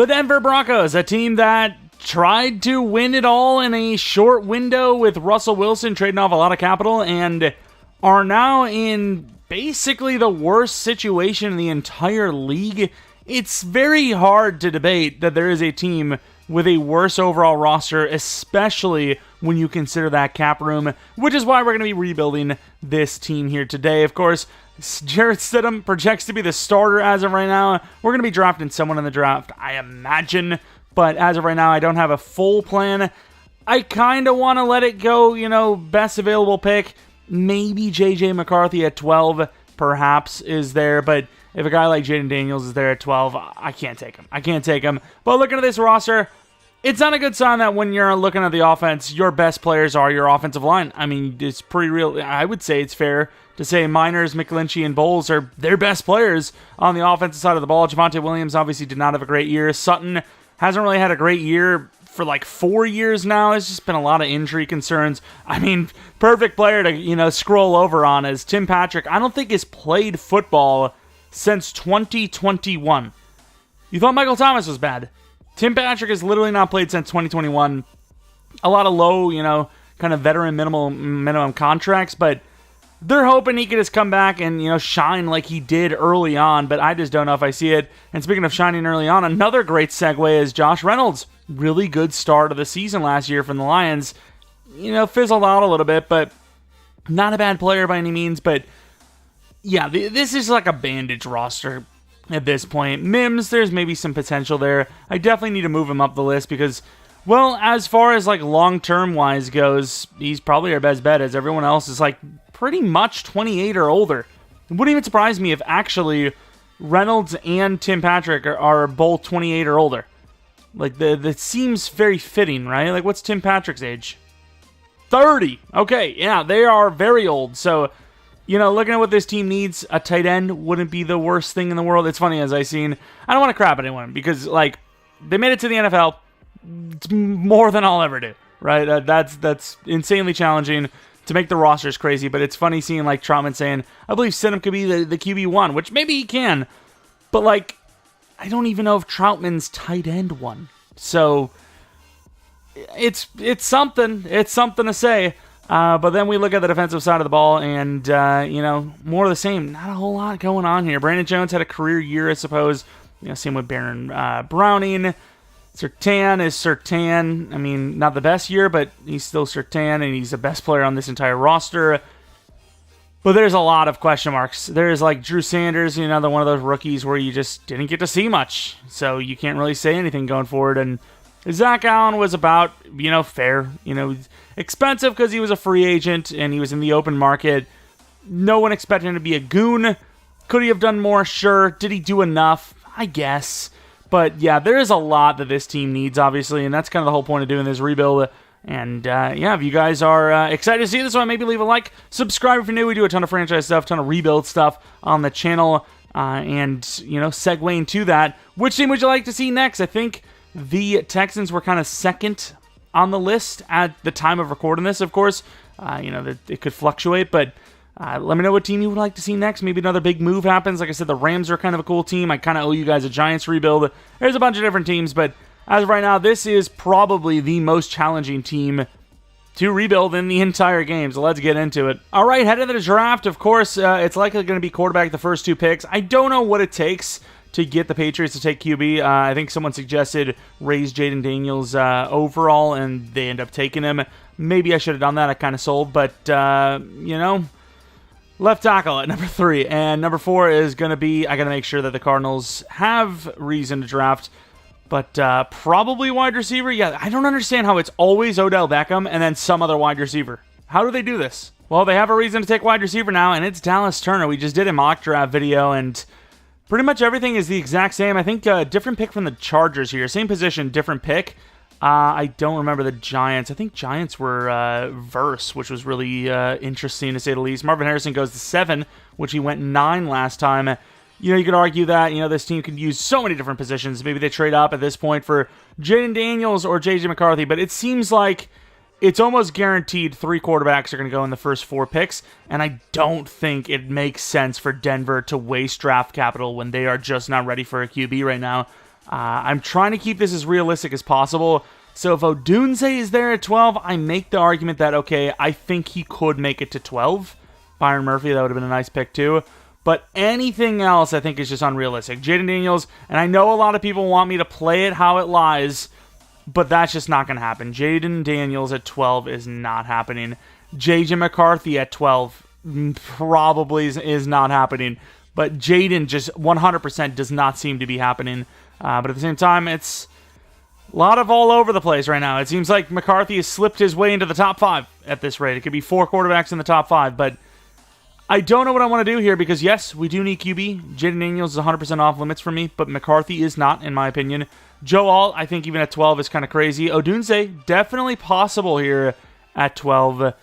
The Denver Broncos, a team that tried to win it all in a short window with Russell Wilson trading off a lot of capital and are now in basically the worst situation in the entire league. It's very hard to debate that there is a team with a worse overall roster, especially when you consider that cap room, which is why we're going to be rebuilding this team here today. Of course, Jarrett Stidham projects to be the starter as of right now. We're going to be drafting someone in the draft, I imagine, but as of right now, I don't have a full plan. I kind of want to let it go, best available pick. Maybe J.J. McCarthy at 12, perhaps, is there, but if a guy like Jaden Daniels is there at 12, I can't take him. But looking at this roster, it's not a good sign that when you're looking at the offense, your best players are your offensive line. I mean, it's pretty real. I would say it's fair to say Miners, McGlinchey, and Bowles are their best players on the offensive side of the ball. Javonte Williams obviously did not have a great year. Sutton hasn't really had a great year for like 4 years now. There's just been a lot of injury concerns. I mean, perfect player to, scroll over on is Tim Patrick. I don't think has played football since 2021. You thought Michael Thomas was bad. Tim Patrick has literally not played since 2021. A lot of low, kind of veteran minimum contracts, but they're hoping he could just come back and, shine like he did early on, but I just don't know if I see it. And speaking of shining early on, another great segue is Josh Reynolds. Really good start of the season last year from the Lions. Fizzled out a little bit, but not a bad player by any means, but yeah, this is like a bandage roster at this point. Mims, there's maybe some potential there. I definitely need to move him up the list because, well, as far as like long-term wise goes, he's probably our best bet as everyone else is like pretty much 28 or older. It wouldn't even surprise me if actually Reynolds and Tim Patrick are both 28 or older. Like, that seems very fitting, right? Like, what's Tim Patrick's age? 30. Okay, yeah, they are very old. So, looking at what this team needs, a tight end wouldn't be the worst thing in the world. It's funny, as I seen, I don't want to crap at anyone because, like, they made it to the NFL. It's more than I'll ever do, right? That's insanely challenging to make the rosters crazy, but it's funny seeing, like, Troutman saying, I believe Stidham could be the QB1, which maybe he can, but, like, I don't even know if Troutman's tight end one. So, it's something. It's something to say. But then we look at the defensive side of the ball, and, more of the same. Not a whole lot going on here. Brandon Jones had a career year, I suppose. Same with Baron Browning. Surtain is Surtain. I mean, not the best year, but he's still Surtain, and he's the best player on this entire roster. But there's a lot of question marks. There's like Drew Sanders, another one of those rookies where you just didn't get to see much. So you can't really say anything going forward. And Zach Allen was about, fair. Expensive because he was a free agent and he was in the open market. No one expected him to be a goon. Could he have done more? Sure. Did he do enough? I guess. But yeah, there is a lot that this team needs, obviously. And that's kind of the whole point of doing this rebuild. And, if you guys are excited to see this one, maybe leave a like. Subscribe if you're new. We do a ton of franchise stuff, ton of rebuild stuff on the channel. And, segueing to that, which team would you like to see next? I think the Texans were kind of second on the list at the time of recording this, of course. It could fluctuate, but let me know what team you would like to see next. Maybe another big move happens. Like I said, the Rams are kind of a cool team. I kind of owe you guys a Giants rebuild. There's a bunch of different teams, but as of right now, this is probably the most challenging team to rebuild in the entire game, so let's get into it. All right, head into the draft. Of course, it's likely going to be quarterback the first two picks. I don't know what it takes to get the Patriots to take QB. I think someone suggested raise Jaden Daniels overall, and they end up taking him. Maybe I should have done that. I kind of sold, but, left tackle at number 3. And number 4 is going to be, I got to make sure that the Cardinals have reason to draft. But probably wide receiver. Yeah, I don't understand how it's always Odell Beckham and then some other wide receiver. How do they do this? Well, they have a reason to take wide receiver now, and it's Dallas Turner. We just did a mock draft video, and pretty much everything is the exact same. I think different pick from the Chargers here. Same position, different pick. I don't remember the Giants. I think Giants were Verse, which was really interesting to say the least. Marvin Harrison goes to 7, which he went 9 last time. You could argue that, this team could use so many different positions. Maybe they trade up at this point for Jaden Daniels or J.J. McCarthy, but it seems like it's almost guaranteed 3 quarterbacks are going to go in the first 4 picks, and I don't think it makes sense for Denver to waste draft capital when they are just not ready for a QB right now. I'm trying to keep this as realistic as possible. So if Odunze is there at 12, I make the argument that, okay, I think he could make it to 12. Byron Murphy, that would have been a nice pick too. But anything else, I think, is just unrealistic. Jaden Daniels, and I know a lot of people want me to play it how it lies, but that's just not going to happen. Jaden Daniels at 12 is not happening. JJ McCarthy at 12 probably is not happening. But Jaden just 100% does not seem to be happening. But at the same time, it's a lot of all over the place right now. It seems like McCarthy has slipped his way into the top 5 at this rate. It could be 4 quarterbacks in the top 5, but I don't know what I want to do here because, yes, we do need QB. Jaden Daniels is 100% off limits for me, but McCarthy is not, in my opinion. Joe Alt, I think even at 12 is kind of crazy. Odunze, definitely possible here at 12.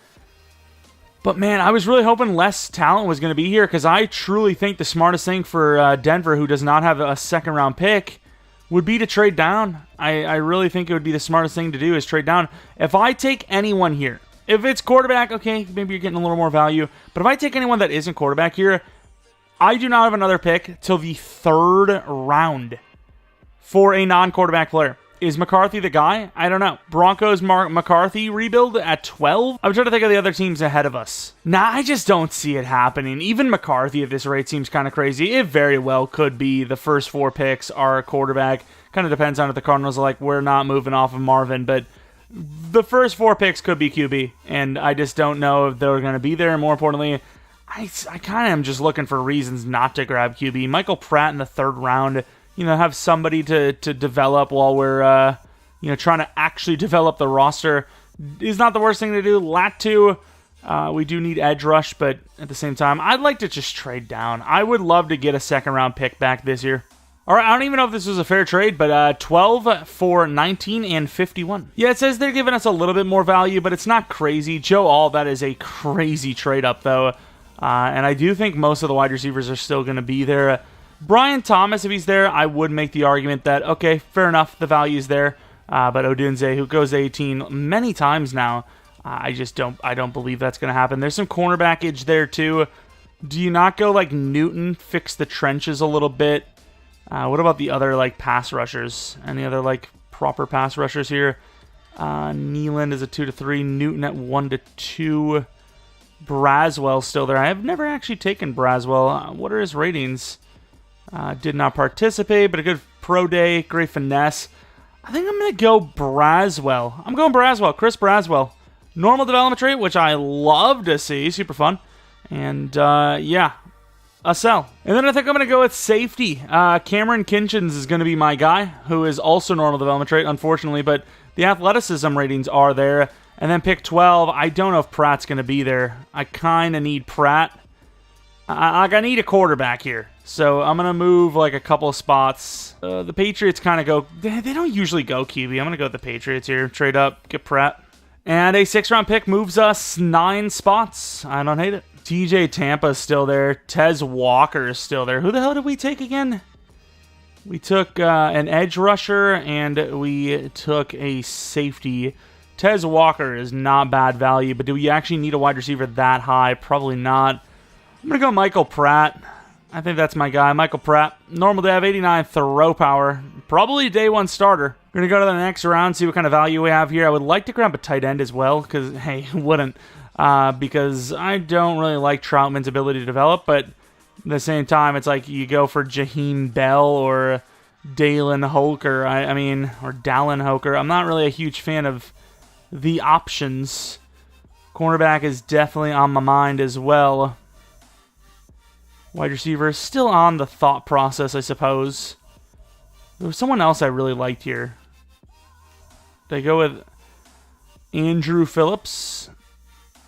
But, man, I was really hoping less talent was going to be here because I truly think the smartest thing for Denver, who does not have a second-round pick, would be to trade down. I really think it would be the smartest thing to do is trade down. If I take anyone here, if it's quarterback, okay, maybe you're getting a little more value. But if I take anyone that isn't quarterback here, I do not have another pick till the 3rd round for a non-quarterback player. Is McCarthy the guy? I don't know. Broncos McCarthy rebuild at 12? I'm trying to think of the other teams ahead of us. Nah, I just don't see it happening. Even McCarthy at this rate seems kind of crazy. It very well could be the first 4 picks are a quarterback. Kind of depends on if the Cardinals are like, we're not moving off of Marvin, but the first 4 picks could be QB, and I just don't know if they're going to be there. And more importantly, I kind of am just looking for reasons not to grab QB. Michael Pratt in the 3rd round, have somebody to develop while we're, trying to actually develop the roster is not the worst thing to do. Latu, we do need edge rush, but at the same time, I'd like to just trade down. I would love to get a 2nd-round pick back this year. All right, I don't even know if this was a fair trade, but 12 for 19 and 51. Yeah, it says they're giving us a little bit more value, but it's not crazy. Joe All, that is a crazy trade-up, though. And I do think most of the wide receivers are still going to be there. Brian Thomas, if he's there, I would make the argument that, okay, fair enough, the value's there. But Odunze, who goes to 18 many times now, I don't believe that's going to happen. There's some cornerbackage there, too. Do you not go like Newton, fix the trenches a little bit? What about the other pass rushers? Any other proper pass rushers here? Nealand is a 2-3. Newton at 1-2. Braswell's still there. I have never actually taken Braswell. What are his ratings? Did not participate, but a good pro day. Great finesse. I think I'm going to go Braswell. I'm going Braswell. Chris Braswell. Normal development rate, which I love to see. Super fun. And, yeah. A sell. And then I think I'm going to go with safety. Cameron Kinchins is going to be my guy, who is also normal development rate, unfortunately, but the athleticism ratings are there. And then pick 12, I don't know if Pratt's going to be there. I kind of need Pratt. I need a quarterback here. So I'm going to move a couple of spots. The Patriots kind of go, they don't usually go QB. I'm going to go with the Patriots here. Trade up, get Pratt. And a 6th-round pick moves us 9 spots. I don't hate it. TJ Tampa's still there. Tez Walker is still there. Who the hell did we take again? We took an edge rusher, and we took a safety. Tez Walker is not bad value, but do we actually need a wide receiver that high? Probably not. I'm going to go Michael Pratt. I think that's my guy, Michael Pratt. Normal dev, 89 throw power. Probably day 1 starter. We're going to go to the next round, see what kind of value we have here. I would like to grab a tight end as well, because, hey, wouldn't. Because I don't really like Troutman's ability to develop, but at the same time, it's like you go for Jaheim Bell or Dalen Hoker, or Dallin Hoker. I'm not really a huge fan of the options. Cornerback is definitely on my mind as well. Wide receiver is still on the thought process, I suppose. There was someone else I really liked here. Did I go with Andrew Phillips?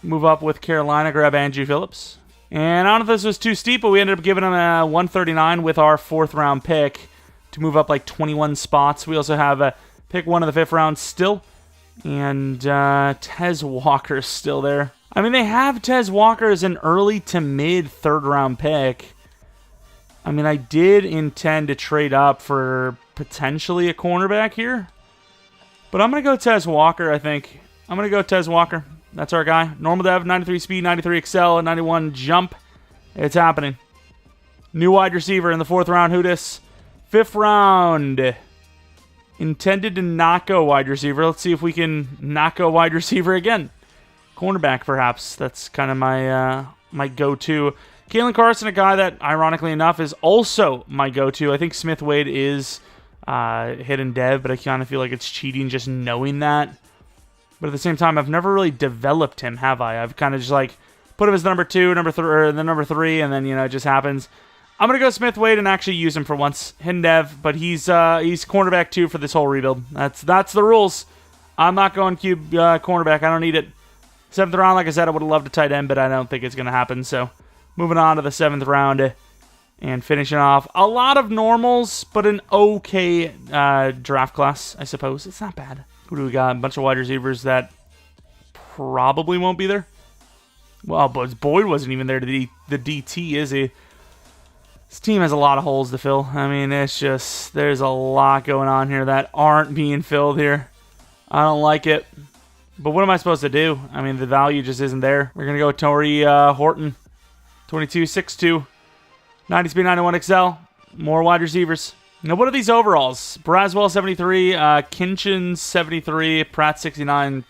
Move up with Carolina, grab Andrew Phillips. And I don't know if this was too steep, but we ended up giving him a 139 with our 4th-round pick to move up 21 spots. We also have pick 1 of the 5th round still. And Tez Walker's still there. They have Tez Walker as an early to mid 3rd-round pick. I did intend to trade up for potentially a cornerback here. But I'm going to go Tez Walker, I think. I'm going to go Tez Walker. That's our guy. Normal dev, 93 speed, 93 excel, 91 jump. It's happening. New wide receiver in the 4th round, who dis? 5th round. Intended to not go wide receiver. Let's see if we can not go wide receiver again. Cornerback, perhaps. That's kind of my go-to. Kalen Carson, a guy that, ironically enough, is also my go-to. I think Smith Wade is hidden dev, but I kind of feel like it's cheating just knowing that. But at the same time, I've never really developed him, have I? I've kind of just like put him as number 2, number 3, or the number 3, and then it just happens. I'm gonna go Smith Wade and actually use him for once, hidden dev, but he's cornerback 2 for this whole rebuild. That's the rules. I'm not going cornerback. I don't need it. 7th round, like I said, I would have loved a tight end, but I don't think it's gonna happen. So moving on to the 7th round and finishing off a lot of normals, but an okay draft class, I suppose. It's not bad. Who do we got? A bunch of wide receivers that probably won't be there. Well, but Boyd wasn't even there. The DT, is he? This team has a lot of holes to fill. I mean, it's just, there's a lot going on here that aren't being filled here. I don't like it. But what am I supposed to do? I mean, the value just isn't there. We're going to go with Torrey Horton. 22, 6'2", 90 speed, 91 XL. More wide receivers. Now, what are these overalls? Braswell, 73. Kinchen, 73. Pratt, 69.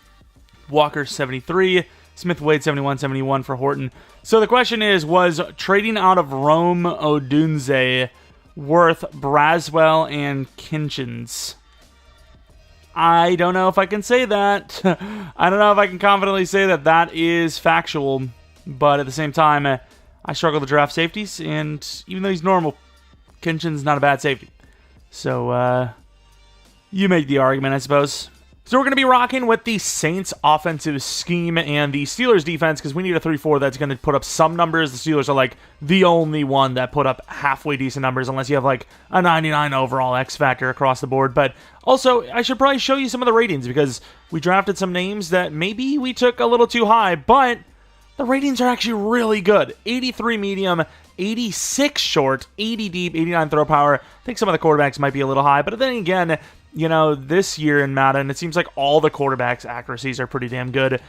Walker, 73. Smith Wade, 71, 71 for Horton. So the question is, was trading out of Rome Odunze worth Braswell and Kinchens? I don't know if I can say that. I don't know if I can confidently say that that is factual. But at the same time, I struggle to draft safeties. And even though he's normal, Kinchen's not a bad safety. So, you make the argument, I suppose. So we're going to be rocking with the Saints offensive scheme and the Steelers defense because we need a 3-4 that's going to put up some numbers. The Steelers are like the only one that put up halfway decent numbers unless you have like a 99 overall X factor across the board. But also, I should probably show you some of the ratings because we drafted some names that maybe we took a little too high, but the ratings are actually really good. 83 medium, 86 short, 80 deep, 89 throw power. I think some of the quarterbacks might be a little high, but then again, this year in Madden, it seems like all the quarterbacks' accuracies are pretty damn good.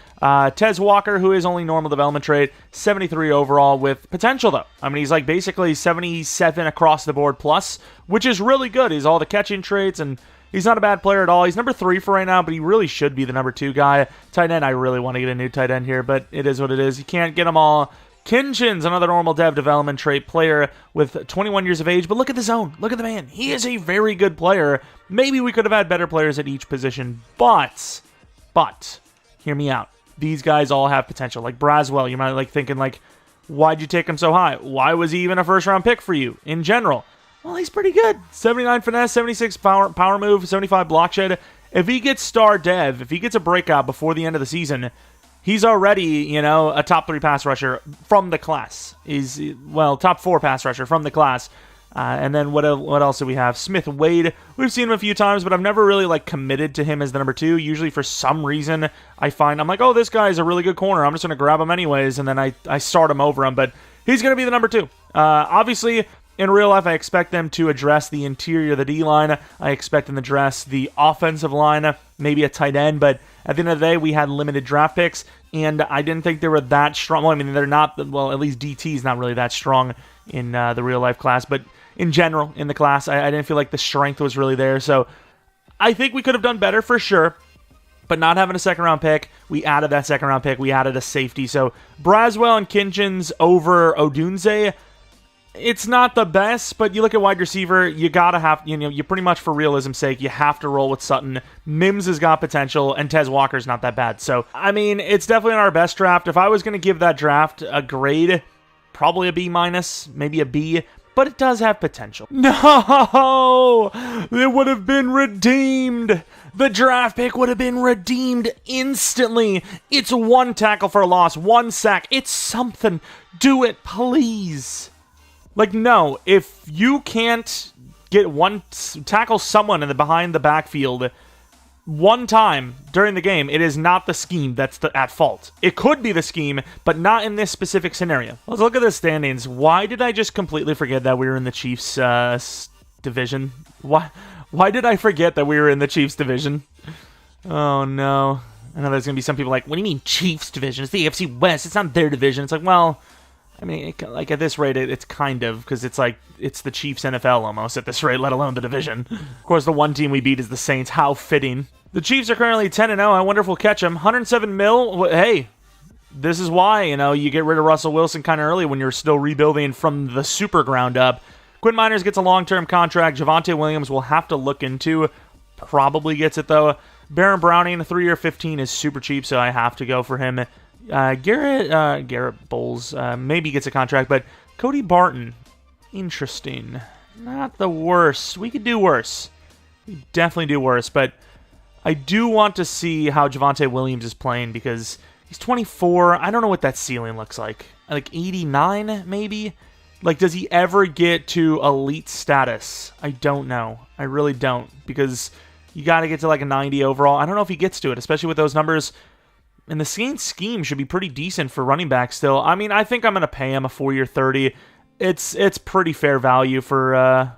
Tez Walker, who is only normal development trait, 73 overall with potential, though. I mean, he's like basically 77 across the board plus, which is really good. He's all the catching traits, and he's not a bad player at all. He's number 3 for right now, but he really should be the number 2 guy. Tight end, I really want to get a new tight end here, but it is what it is. You can't get them all. Kinchen's another normal dev development trait player with 21 years of age, but look at the zone. Look at the man. He is a very good player. Maybe we could have had better players at each position, but, hear me out. These guys all have potential. Like Braswell, you might like thinking like, why'd you take him so high? Why was he even a first-round pick for you in general? Well, he's pretty good. 79 finesse, 76 power move, 75 block shed. If he gets star dev, if he gets a breakout before the end of the season, he's already, a top 3 pass rusher from the class. Top 4 pass rusher from the class. And then what else do we have? Smith Wade. We've seen him a few times, but I've never really committed to him as the number 2. Usually for some reason I find I'm like, oh, this guy's a really good corner. I'm just going to grab him anyways, and then I start him over him. But he's going to be the number 2. Obviously, in real life, I expect them to address the interior of the D-line. I expect them to address the offensive line, maybe a tight end, but at the end of the day, we had limited draft picks, and I didn't think they were that strong. Well, I mean, they're not, at least DT is not really that strong in the real-life class, but in general, in the class, I didn't feel like the strength was really there, so I think we could have done better for sure, but not having a second-round pick, we added that second-round pick, we added a safety, so Braswell and Kinchen's over Odunze. It's not the best, but you look at wide receiver, you gotta have, you pretty much for realism's sake, you have to roll with Sutton. Mims has got potential, and Tez Walker's not that bad. So, I mean, it's definitely not our best draft. If I was going to give that draft a grade, probably a B-, maybe a B, but it does have potential. No! It would have been redeemed! The draft pick would have been redeemed instantly! It's 1 tackle for a loss, 1 sack, it's something. Do it, please! No, if you can't tackle someone behind the backfield one time during the game, it is not the scheme that's at fault. It could be the scheme, but not in this specific scenario. Let's look at the standings. Why did I just completely forget that we were in the Chiefs division? Why did I forget that we were in the Chiefs division? Oh no. I know there's going to be some people like, what do you mean Chiefs division? It's the AFC West. It's not their division. It's like, well, I mean, like at this rate, it's kind of, because it's like, it's the Chiefs NFL almost at this rate, let alone the division. Of course, the one team we beat is the Saints. How fitting. The Chiefs are currently 10-0. I wonder if we'll catch them. 107 mil. Hey, this is why, you get rid of Russell Wilson kind of early when you're still rebuilding from the super ground up. Quinn Miners gets a long-term contract. Javonte Williams will have to look into. Probably gets it, though. Baron Browning, 3-year, 15 is super cheap, so I have to go for him. Garrett Bowles maybe gets a contract, but Cody Barton, interesting. Not the worst. We could do worse. We definitely do worse, but I do want to see how Javonte Williams is playing because he's 24. I don't know what that ceiling looks like. Like 89, maybe? Like, does he ever get to elite status? I don't know. I really don't, because you got to get to like a 90 overall. I don't know if he gets to it, especially with those numbers. And the Saints scheme should be pretty decent for running back still. I mean, I think I'm going to pay him a 4-year 30. It's pretty fair value for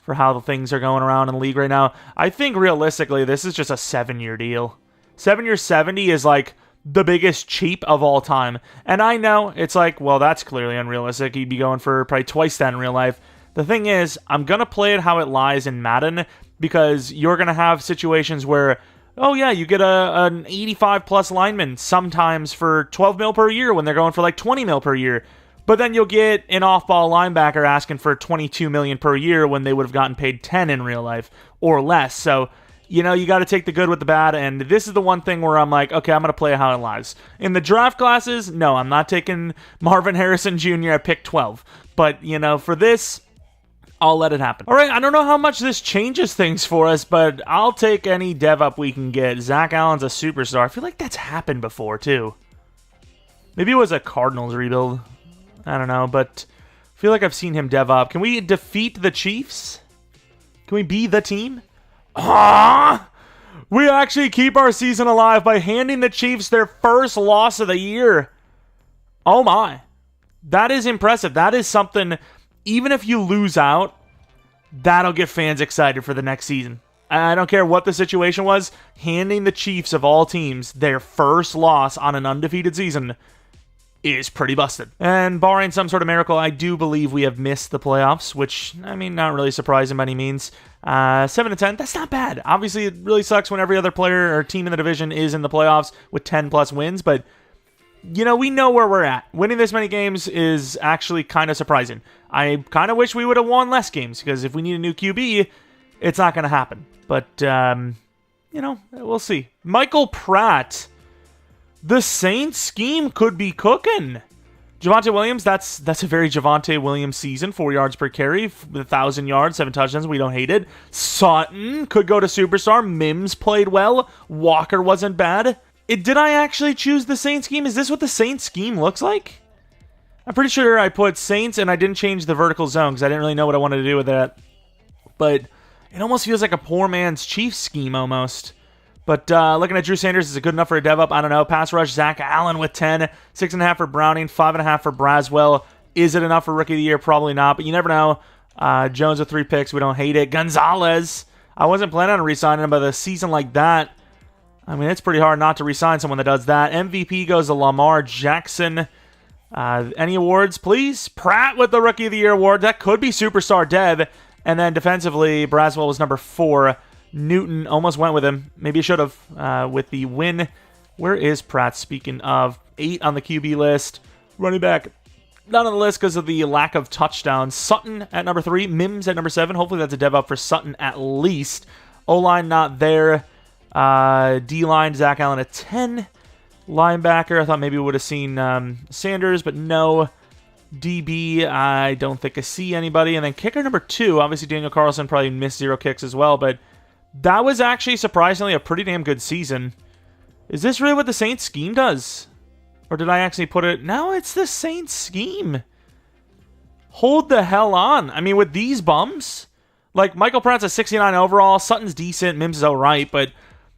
how the things are going around in the league right now. I think realistically, this is just a 7-year deal. 7-year 70 is like the biggest cheap of all time. And I know it's like, well, that's clearly unrealistic. He'd be going for probably twice that in real life. The thing is, I'm going to play it how it lies in Madden, because you're going to have situations where, oh yeah, you get an 85-plus lineman sometimes for 12 mil per year when they're going for like 20 mil per year. But then you'll get an off-ball linebacker asking for 22 million per year when they would have gotten paid 10 in real life or less. So, you got to take the good with the bad, and this is the one thing where I'm like, okay, I'm going to play how it lies. In the draft classes, no, I'm not taking Marvin Harrison Jr. at pick 12. But, for this, I'll let it happen. All right, I don't know how much this changes things for us, but I'll take any dev up we can get. Zach Allen's a superstar. I feel like that's happened before, too. Maybe it was a Cardinals rebuild. I don't know, but I feel like I've seen him dev up. Can we defeat the Chiefs? Can we be the team? We actually keep our season alive by handing the Chiefs their first loss of the year. Oh my. That is impressive. That is something, even if you lose out, that'll get fans excited for the next season. I don't care what the situation was, handing the Chiefs of all teams their first loss on an undefeated season is pretty busted. And barring some sort of miracle, I do believe we have missed the playoffs, which, not really surprising by any means. 7-10, that's not bad. Obviously, it really sucks when every other player or team in the division is in the playoffs with 10-plus wins, but, we know where we're at. Winning this many games is actually kind of surprising. I kind of wish we would have won less games, because if we need a new QB, it's not going to happen. But, we'll see. Michael Pratt. The Saints scheme could be cooking. Javonte Williams, that's a very Javonte Williams season. 4 yards per carry, 1,000 yards, 7 touchdowns. We don't hate it. Sutton could go to superstar. Mims played well. Walker wasn't bad. Did I actually choose the Saints scheme? Is this what the Saints scheme looks like? I'm pretty sure I put Saints and I didn't change the vertical zone because I didn't really know what I wanted to do with that. But it almost feels like a poor man's Chiefs scheme almost. But looking at Drew Sanders, is it good enough for a dev up? I don't know. Pass rush, Zach Allen with 10. 6.5 for Browning, 5.5 for Braswell. Is it enough for Rookie of the Year? Probably not, but you never know. Jones with 3 picks. We don't hate it. Gonzalez. I wasn't planning on re-signing him, but a season like that, it's pretty hard not to re-sign someone that does that. MVP goes to Lamar Jackson. Any awards, please? Pratt with the Rookie of the Year award. That could be Superstar Dev. And then defensively, Braswell was number 4. Newton almost went with him. Maybe should have with the win. Where is Pratt? Speaking of, 8 on the QB list. Running back, not on the list because of the lack of touchdowns. Sutton at number 3. Mims at number 7. Hopefully that's a dev up for Sutton at least. O-line not there. D-line, Zach Allen at 10. Linebacker, I thought maybe we would have seen Sanders, but no. DB, I don't think I see anybody. And then kicker number 2, obviously Daniel Carlson probably missed 0 kicks as well, but that was actually surprisingly a pretty damn good season. Is this really what the Saints scheme does? Or did I actually put it? No, it's the Saints scheme. Hold the hell on. With these bums, like Michael Pratt's a 69 overall, Sutton's decent, Mims is alright, but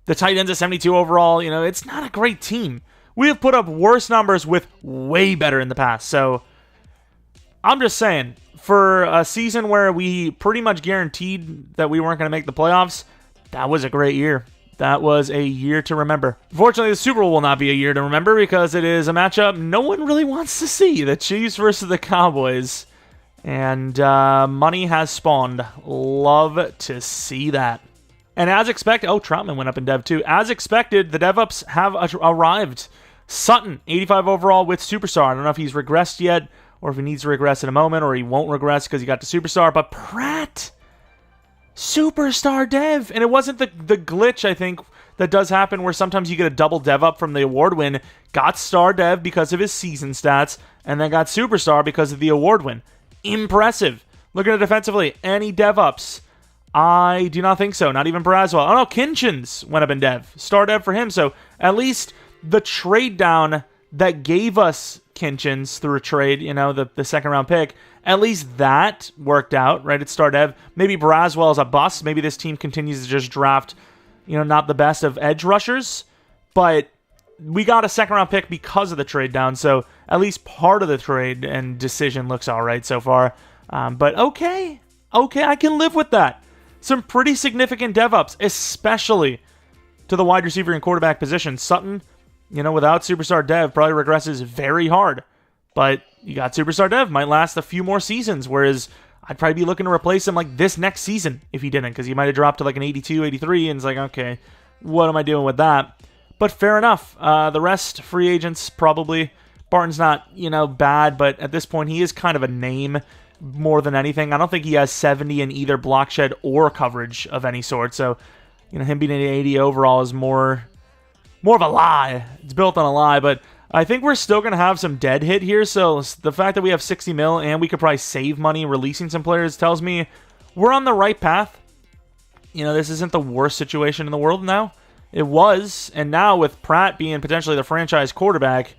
the tight end's a 72 overall. It's not a great team. We have put up worse numbers with way better in the past. So I'm just saying, for a season where we pretty much guaranteed that we weren't going to make the playoffs, that was a great year. That was a year to remember. Unfortunately, the Super Bowl will not be a year to remember because it is a matchup no one really wants to see. The Chiefs versus the Cowboys. And money has spawned. Love to see that. And as expected, Troutman went up in Dev too. As expected, the DevUps have arrived. Sutton, 85 overall with Superstar. I don't know if he's regressed yet, or if he needs to regress in a moment, or he won't regress because he got to Superstar. But Pratt, Superstar Dev. And it wasn't the glitch, I think, that does happen where sometimes you get a double Dev up from the award win. Got Star Dev because of his season stats, and then got Superstar because of the award win. Impressive. Looking at defensively, any Dev ups? I do not think so. Not even Braswell. Oh no, Kinchins went up in Dev. Star Dev for him. So at least the trade down that gave us Kinchins through a trade, the second round pick, at least that worked out, right? It's Star Dev. Maybe Braswell is a bust. Maybe this team continues to just draft, not the best of edge rushers. But we got a second round pick because of the trade down. So at least part of the trade and decision looks all right so far. But okay, I can live with that. Some pretty significant dev ups, especially to the wide receiver and quarterback position. Sutton, without Superstar Dev, probably regresses very hard. But you got Superstar Dev, might last a few more seasons, whereas I'd probably be looking to replace him like this next season if he didn't, because he might have dropped to like an 82, 83, and it's like, okay, what am I doing with that? But fair enough. The rest, free agents, probably. Barton's not, bad, but at this point, he is kind of a name more than anything. I don't think he has 70 in either block shed or coverage of any sort. So, him being an 80 overall is more of a lie. It's built on a lie, but I think we're still going to have some dead hit here. So the fact that we have 60 mil and we could probably save money releasing some players tells me we're on the right path. This isn't the worst situation in the world now. It was, and now with Pratt being potentially the franchise quarterback,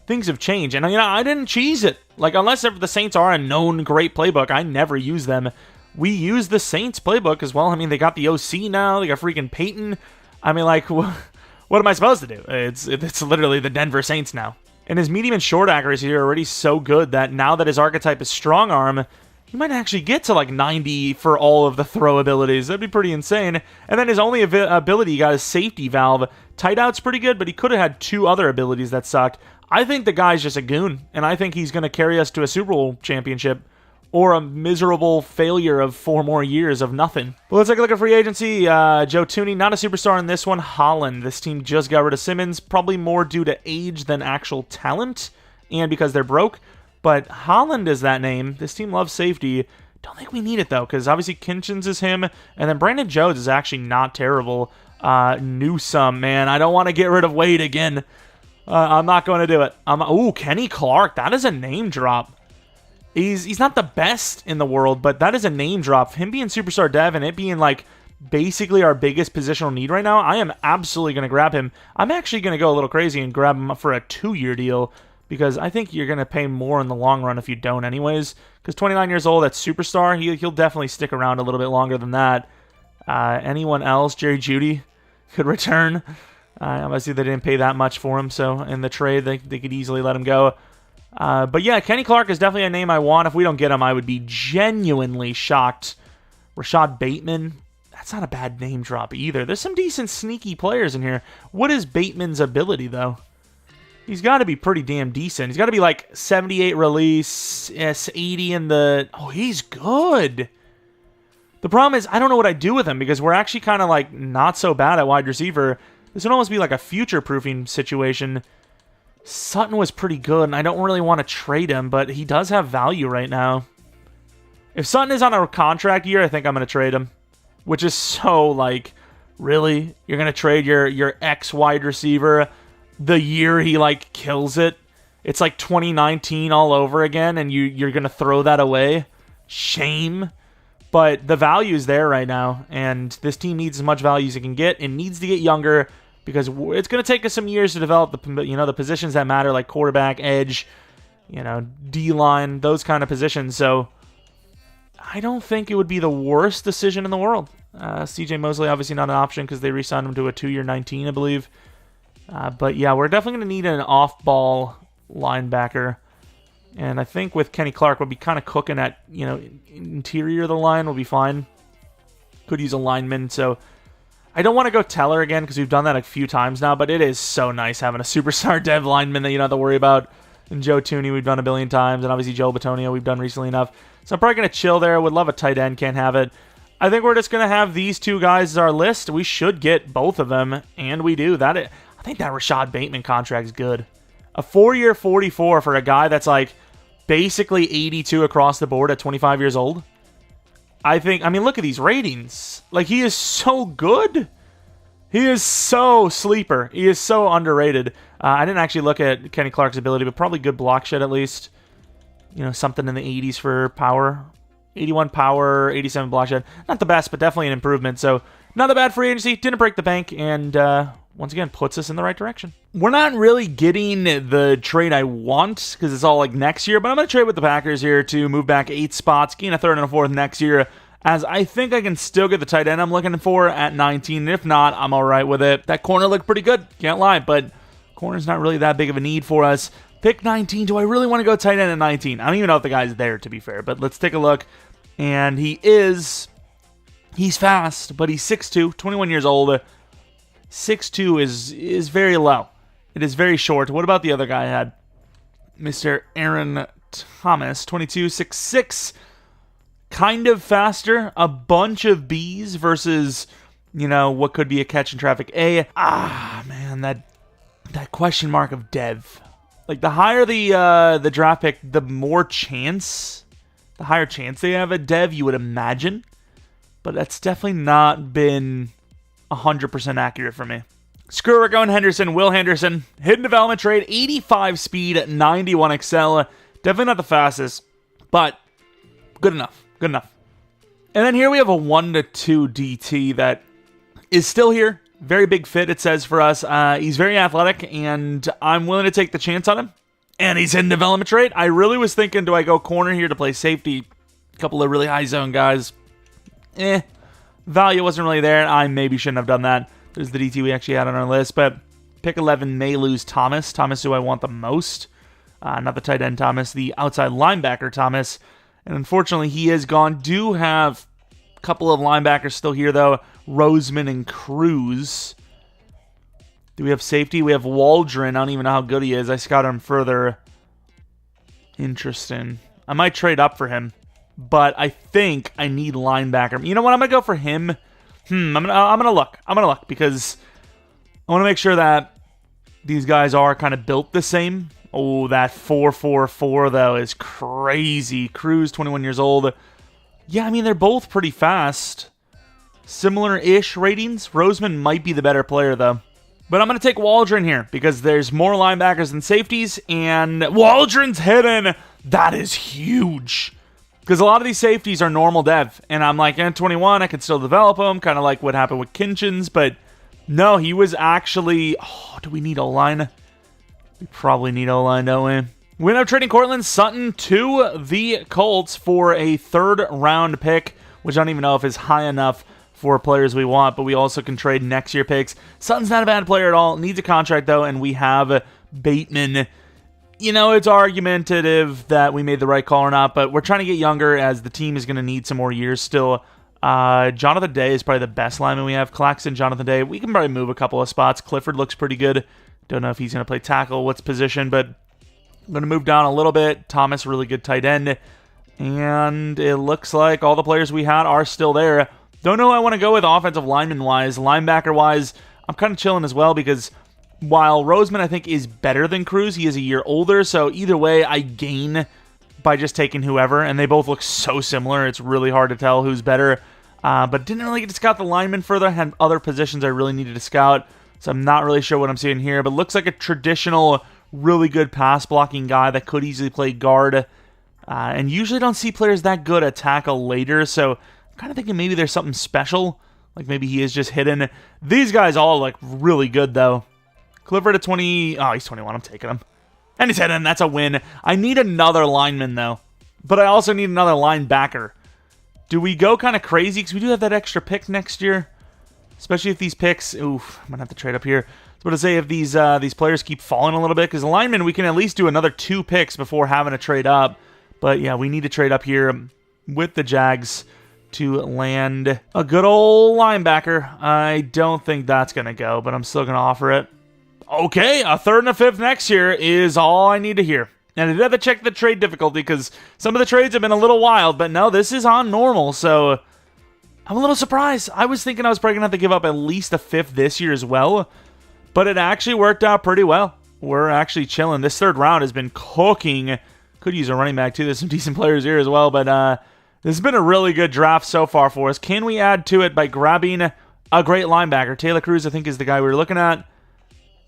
things have changed. And, I didn't cheese it. Like, unless the Saints are a known great playbook, I never use them. We use the Saints playbook as well. They got the OC now. They got freaking Peyton. What am I supposed to do? It's literally the Denver Saints now. And his medium and short accuracy are already so good that now that his archetype is strong arm, he might actually get to like 90 for all of the throw abilities. That'd be pretty insane. And then his only ability, he got his safety valve. Tight out's pretty good, but he could have had two other abilities that sucked. I think the guy's just a goon, and I think he's going to carry us to a Super Bowl championship or a miserable failure of 4 more years of nothing. But let's take a look at free agency. Joe Tooney, not a superstar in this one. Holland, this team just got rid of Simmons, probably more due to age than actual talent, and because they're broke. But Holland is that name. This team loves safety. Don't think we need it, though, because obviously Kinchins is him, and then Brandon Jones is actually not terrible. Newsome, man. I don't want to get rid of Wade again. I'm not going to do it. Kenny Clark. That is a name drop. He's not the best in the world, but that is a name drop. Him being Superstar Dev and it being like basically our biggest positional need right now, I am absolutely going to grab him. I'm actually going to go a little crazy and grab him for a 2-year deal because I think you're going to pay more in the long run if you don't anyways. Because 29 years old, that's Superstar. He'll definitely stick around a little bit longer than that. Anyone else? Jerry Jeudy could return. Obviously, they didn't pay that much for him, so in the trade, they could easily let him go. But yeah, Kenny Clark is definitely a name I want. If we don't get him, I would be genuinely shocked. Rashad Bateman, that's not a bad name drop either. There's some decent sneaky players in here. What is Bateman's ability, though? He's got to be pretty damn decent. He's got to be like 78 release, 80 in the... Oh, he's good. The problem is, I don't know what I do with him because we're actually kind of like not so bad at wide receiver. This would almost be like a future-proofing situation. Sutton was pretty good, and I don't really want to trade him, but he does have value right now. If Sutton is on a contract year, I think I'm going to trade him. Which is so, like, really? You're going to trade your ex-wide receiver the year he, like, kills it? It's like 2019 all over again, and you're going to throw that away? Shame. But the value is there right now, and this team needs as much value as it can get. It needs to get younger because it's going to take us some years to develop the positions that matter, like quarterback, edge, D-line, those kind of positions. So I don't think it would be the worst decision in the world. CJ Mosley, obviously not an option because they re-signed him to a 2-year 19, I believe. But yeah, we're definitely going to need an off-ball linebacker. And I think with Kenny Clark, we'll be kind of cooking at, interior of the line will be fine. Could use a lineman. So I don't want to go Teller again because we've done that a few times now, but it is so nice having a superstar dev lineman that you don't have to worry about. And Joe Tooney we've done a billion times, and obviously Joe Batonio we've done recently enough. So I'm probably going to chill there. Would love a tight end, can't have it. I think we're just going to have these two guys as our list. We should get both of them, and we do. I think that Rashad Bateman contract is good. A 4-year 44 for a guy that's like basically 82 across the board at 25 years old. I mean, look at these ratings. Like, he is so good. He is so sleeper. He is so underrated. I didn't actually look at Kenny Clark's ability, but probably good block shed at least. You know, something in the 80s for power. 81 power, 87 block shed. Not the best, but definitely an improvement. So, not a bad free agency. Didn't break the bank, and once again, puts us in the right direction. We're not really getting the trade I want, because it's all like next year, but I'm going to trade with the Packers here to move back 8 spots, gain a 3rd and a 4th next year, as I think I can still get the tight end I'm looking for at 19, and if not, I'm all right with it. That corner looked pretty good, can't lie, but corner's not really that big of a need for us. Pick 19, do I really want to go tight end at 19? I don't even know if the guy's there, to be fair, but let's take a look, and he's fast, but he's 6'2", 21 years old. 6'2" is very low. It is very short. What about the other guy I had? Mr. Aaron Thomas, 22, 6'6", kind of faster. A bunch of B's versus, what could be a catch in traffic A. Man, that question mark of dev. Like, the higher the draft pick, the higher chance they have at dev, you would imagine. But that's definitely not been 100% accurate for me. Screw it, we're going Henderson. Will Henderson. Hidden development trade. 85 speed, 91 excel. Definitely not the fastest, but good enough. Good enough. And then here we have a 1-2 DT that is still here. Very big fit, it says for us. He's very athletic, and I'm willing to take the chance on him. And he's hidden development trade. I really was thinking, do I go corner here to play safety? A couple of really high zone guys. Value wasn't really there. I maybe shouldn't have done that. There's the DT we actually had on our list. But pick 11 may lose Thomas. Thomas, who I want the most. Not the tight end Thomas, the outside linebacker Thomas. And unfortunately, he is gone. Do have a couple of linebackers still here, though. Roseman and Cruz. Do we have safety? We have Waldron. I don't even know how good he is. I scouted him further. Interesting. I might trade up for him. But I think I need linebacker. You know what? I'm going to go for him. I'm gonna look because I want to make sure that these guys are kind of built the same. Oh, that 4.44 though is crazy. Cruz, 21 years old. Yeah, I mean, they're both pretty fast. Similar-ish ratings. Roseman might be the better player though. But I'm going to take Waldron here because there's more linebackers than safeties, and Waldron's hidden. That is huge. Because a lot of these safeties are normal dev. And I'm like, 21, I can still develop them. Kind of like what happened with Kinchins. But no, he was actually... Oh, do we need O-line? We probably need O-line, don't we? We end up trading Cortland Sutton to the Colts for a 3rd round pick. Which I don't even know if is high enough for players we want. But we also can trade next year picks. Sutton's not a bad player at all. Needs a contract, though. And we have Bateman. It's argumentative that we made the right call or not, but we're trying to get younger as the team is going to need some more years still. Jonathan Day is probably the best lineman we have. Claxton, Jonathan Day. We can probably move a couple of spots. Clifford looks pretty good. Don't know if he's going to play tackle, what's position, but I'm going to move down a little bit. Thomas, really good tight end. And it looks like all the players we had are still there. Don't know who I want to go with offensive lineman-wise. Linebacker-wise, I'm kind of chilling as well because... While Roseman, I think, is better than Cruz, he is a year older, so either way, I gain by just taking whoever, and they both look so similar, it's really hard to tell who's better. But didn't really get to scout the lineman further, had other positions I really needed to scout, so I'm not really sure what I'm seeing here, but looks like a traditional, really good pass-blocking guy that could easily play guard, and usually don't see players that good at tackle later, so I'm kind of thinking maybe there's something special, like maybe he is just hidden. These guys all look really good, though. Clifford at 20. Oh, he's 21. I'm taking him. And he's hidden. That's a win. I need another lineman, though. But I also need another linebacker. Do we go kind of crazy? Because we do have that extra pick next year. Especially if these picks... Oof, I'm going to have to trade up here. So what to say if these players keep falling a little bit? Because the lineman, we can at least do another 2 picks before having to trade up. But yeah, we need to trade up here with the Jags to land a good old linebacker. I don't think that's going to go, but I'm still going to offer it. Okay, a third and a fifth next year is all I need to hear. And I did have to check the trade difficulty because some of the trades have been a little wild, but no, this is on normal, so I'm a little surprised. I was thinking I was probably going to have to give up at least a fifth this year as well, but it actually worked out pretty well. We're actually chilling. This third round has been cooking. Could use a running back too. There's some decent players here as well, but this has been a really good draft so far for us. Can we add to it by grabbing a great linebacker? Taylor Cruz, I think, is the guy we were looking at.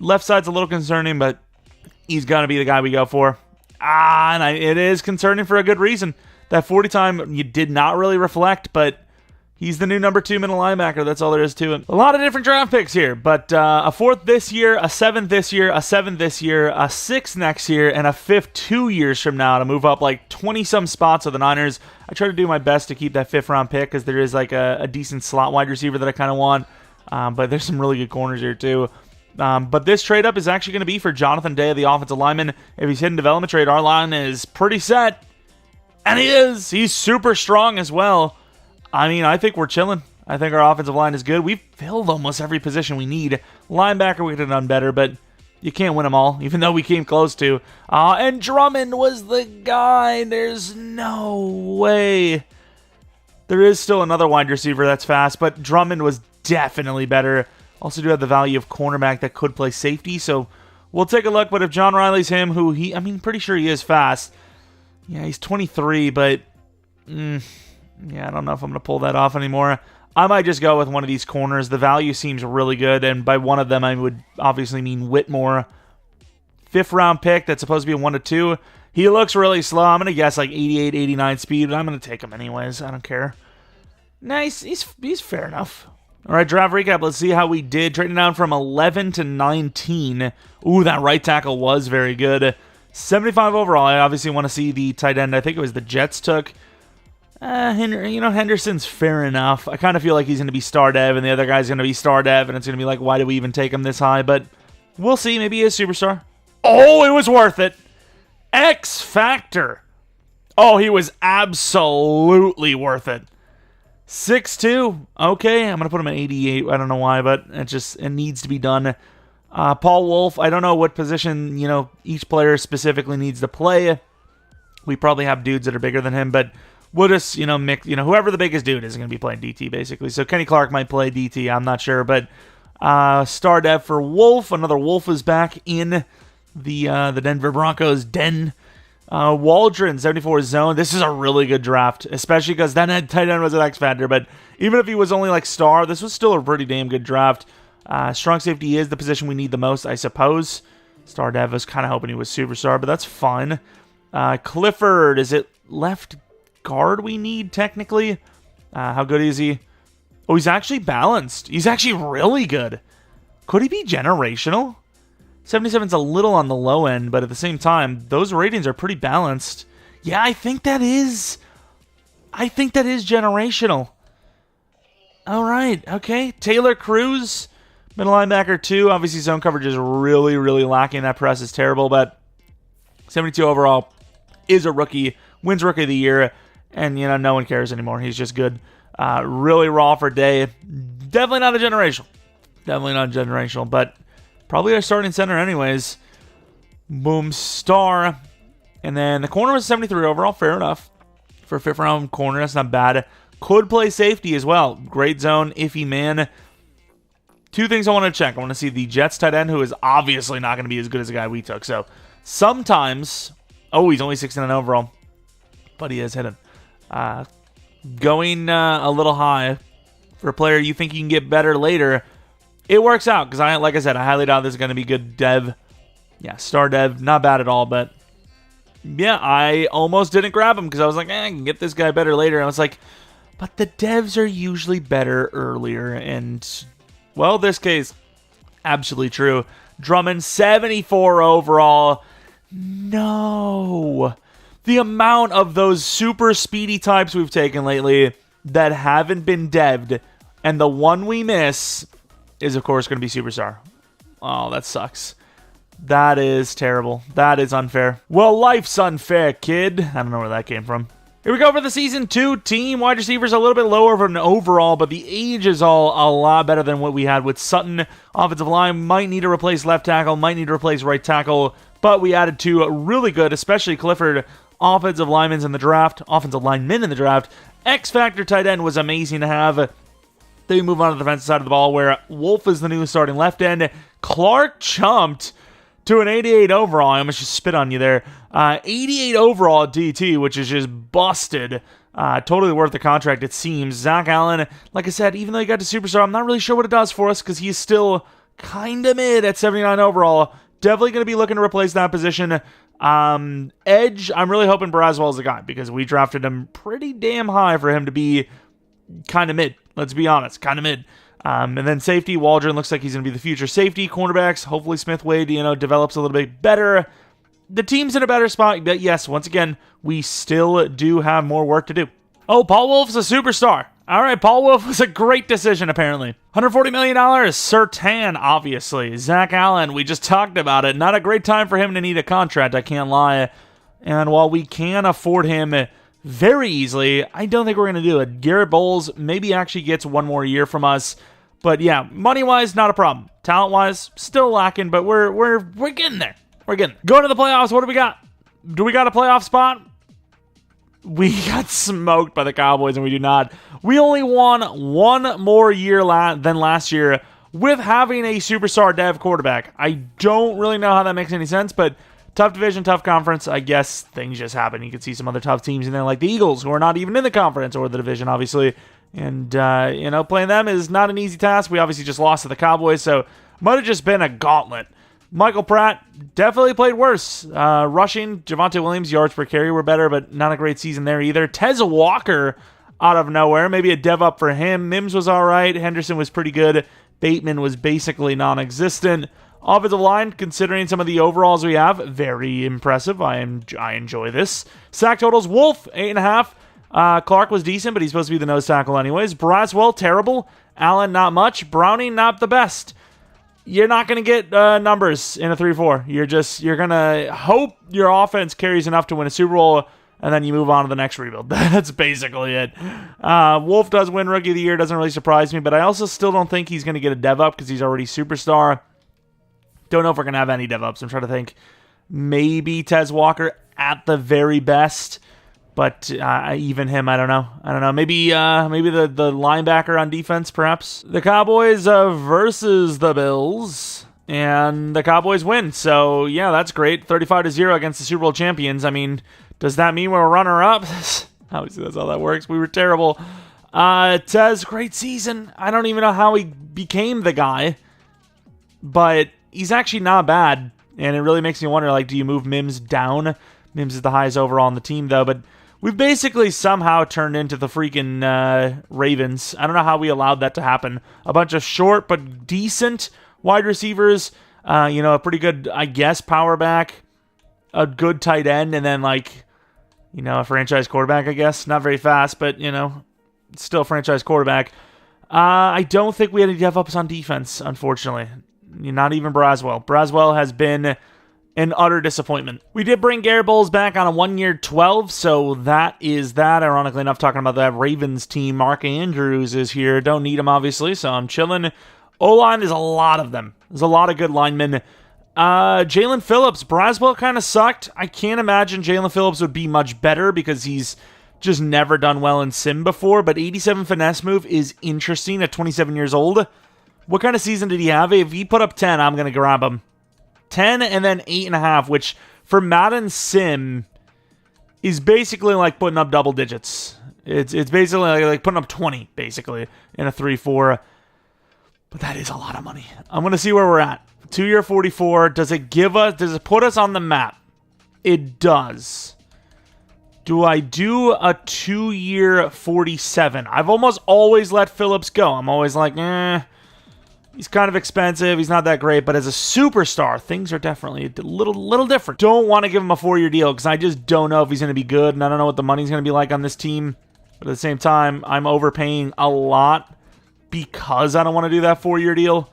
Left side's a little concerning, but he's going to be the guy we go for. It is concerning for a good reason. That 40 time, you did not really reflect, but he's the new number 2 middle linebacker. That's all there is to it. A lot of different draft picks here, but a 4th this year, a 7th this year, a 7th this year, a 6th next year, and a 5th 2 years from now to move up like 20-some spots of the Niners. I try to do my best to keep that 5th round pick because there is like a decent slot wide receiver that I kind of want, but there's some really good corners here too. But this trade up is actually going to be for Jonathan Day, the offensive lineman. If he's hitting development trade, our line is pretty set. And he is. He's super strong as well. I mean, I think we're chilling. I think our offensive line is good. We've filled almost every position we need. Linebacker, we could have done better, but you can't win them all, even though we came close to. And Drummond was the guy. There's no way. There is still another wide receiver that's fast, but Drummond was definitely better. Also do have the value of cornerback that could play safety, so we'll take a look. But if John Riley's him, pretty sure he is fast. Yeah, he's 23, but yeah, I don't know if I'm going to pull that off anymore. I might just go with one of these corners. The value seems really good, and by one of them, I would obviously mean Whitmore. 5th round pick that's supposed to be a 1 to 2. He looks really slow. I'm going to guess like 88, 89 speed, and I'm going to take him anyways. I don't care. Nice. He's fair enough. All right, draft recap. Let's see how we did. Trading down from 11 to 19. Ooh, that right tackle was very good. 75 overall. I obviously want to see the tight end. I think it was the Jets took. Henderson's fair enough. I kind of feel like he's going to be star dev, and the other guy's going to be star dev, and it's going to be like, why do we even take him this high? But we'll see. Maybe he is superstar. Oh, it was worth it. X Factor. Oh, he was absolutely worth it. 6'2". Okay, I'm going to put him at 88. I don't know why, but it needs to be done. Paul Wolf, I don't know what position, each player specifically needs to play. We probably have dudes that are bigger than him, but we'll just, mix, whoever the biggest dude is going to be playing DT, basically. So Kenny Clark might play DT, I'm not sure, but star dev for Wolf. Another Wolf is back in the Denver Broncos den. Waldron, 74 zone. This is a really good draft, especially because that tight end was an X Factor, but even if he was only like star, this was still a pretty damn good draft. Strong safety is the position we need the most, I suppose. Star dev was kind of hoping he was superstar, but that's fine. Clifford, is it left guard we need, technically? How good is he? Oh, he's actually balanced. He's actually really good. Could he be generational? 77's a little on the low end, but at the same time, those ratings are pretty balanced. Yeah, I think that is generational. All right, okay. Taylor Cruz, middle linebacker 2. Obviously, zone coverage is really, really lacking. That press is terrible, but 72 overall is a rookie, wins Rookie of the Year, and, no one cares anymore. He's just good. Really raw for Day. Definitely not a generational, but probably our starting center anyways. Boom, star. And then the corner was 73 overall. Fair enough. For a 5th round corner, that's not bad. Could play safety as well. Great zone, iffy man. 2 things I want to check. I want to see the Jets tight end, who is obviously not going to be as good as the guy we took. So sometimes... Oh, he's only 69 overall. But he is hidden. Going a little high for a player you think you can get better later... It works out, because like I said, I highly doubt this is going to be good dev. Yeah, star dev, not bad at all, but yeah, I almost didn't grab him, because I was like, I can get this guy better later. And I was like, but the devs are usually better earlier, and, well, this case, absolutely true. Drummond, 74 overall. No. The amount of those super speedy types we've taken lately that haven't been dev'd, and the one we miss... is, of course, going to be superstar. Oh, that sucks. That is terrible. That is unfair. Well, life's unfair, kid. I don't know where that came from. Here we go for the Season 2 team. Wide receivers a little bit lower of an overall, but the age is all a lot better than what we had with Sutton. Offensive line might need to replace left tackle, might need to replace right tackle, but we added two really good, especially Clifford, offensive linemen in the draft. X-Factor tight end was amazing to have. Then we move on to the defensive side of the ball, where Wolf is the new starting left end. Clark jumped to an 88 overall. I almost just spit on you there. 88 overall at DT, which is just busted. Totally worth the contract, it seems. Zach Allen, like I said, even though he got to superstar, I'm not really sure what it does for us because he's still kind of mid at 79 overall. Definitely going to be looking to replace that position. Edge, I'm really hoping Braswell is the guy because we drafted him pretty damn high for him to be kind of mid. Let's be honest, kind of mid. And then safety, Waldron looks like he's going to be the future safety. Cornerbacks, hopefully Smith-Wade, develops a little bit better. The team's in a better spot, but yes, once again, we still do have more work to do. Oh, Paul Wolf's a superstar. All right, Paul Wolf was a great decision, apparently. $140 million, Surtain, obviously. Zach Allen, we just talked about it. Not a great time for him to need a contract, I can't lie. And while we can afford him very easily, I don't think we're going to do it. Garrett Bowles maybe actually gets one more year from us. But yeah, money-wise, not a problem. Talent-wise, still lacking, but we're getting there. We're getting there. Going to the playoffs, what do we got? Do we got a playoff spot? We got smoked by the Cowboys, and we do not. We only won one more year than last year with having a superstar dev quarterback. I don't really know how that makes any sense, but tough division, tough conference. I guess things just happen. You can see some other tough teams in there, like the Eagles, who are not even in the conference or the division, obviously. And, playing them is not an easy task. We obviously just lost to the Cowboys, so might have just been a gauntlet. Michael Pratt definitely played worse. Rushing, Javonte Williams, yards per carry were better, but not a great season there either. Tez Walker out of nowhere. Maybe a dev up for him. Mims was all right. Henderson was pretty good. Bateman was basically non-existent. Offensive line, considering some of the overalls we have, very impressive. I enjoy this. Sack totals, Wolf, 8.5. Clark was decent, but he's supposed to be the nose tackle anyways. Braswell, terrible. Allen, not much. Browning, not the best. You're not going to get numbers in a 3-4. You're going to hope your offense carries enough to win a Super Bowl, and then you move on to the next rebuild. That's basically it. Wolf does win Rookie of the Year. Doesn't really surprise me, but I also still don't think he's going to get a dev up because he's already superstar. Don't know if we're going to have any dev ups. I'm trying to think. Maybe Tez Walker at the very best. But even him, I don't know. Maybe the linebacker on defense, perhaps. The Cowboys versus the Bills, and the Cowboys win. So yeah, that's great. 35-0 against the Super Bowl champions. I mean, does that mean we're a runner-up? Obviously, that's how that works. We were terrible. Tez, great season. I don't even know how he became the guy, but he's actually not bad. And it really makes me wonder, do you move Mims down? Mims is the highest overall on the team, though, but we've basically somehow turned into the freaking Ravens. I don't know how we allowed that to happen. A bunch of short but decent wide receivers. A pretty good, I guess, power back. A good tight end. And then, a franchise quarterback, I guess. Not very fast, but, still franchise quarterback. I don't think we had any dev-ups on defense, unfortunately. Not even Braswell. Braswell has been an utter disappointment. We did bring Garrett Bowles back on a 1-year 12, so that is that. Ironically enough, talking about that Ravens team, Mark Andrews is here. Don't need him, obviously, so I'm chilling. O-line, there's a lot of them. There's a lot of good linemen. Jalen Phillips, Braswell kind of sucked. I can't imagine Jalen Phillips would be much better because he's just never done well in sim before, but 87 finesse move is interesting at 27 years old. What kind of season did he have? If he put up 10, I'm going to grab him. 10 and then 8.5, which for Madden Sim is basically like putting up double digits. It's basically like putting up 20, basically, in a 3-4. But that is a lot of money. I'm going to see where we're at. 2-year 44. Does it put us on the map? It does. Do I do a 2-year 47? I've almost always let Phillips go. I'm always like, he's kind of expensive. He's not that great. But as a superstar, things are definitely a little different. Don't want to give him a 4-year deal because I just don't know if he's going to be good. And I don't know what the money's going to be like on this team. But at the same time, I'm overpaying a lot because I don't want to do that 4-year deal.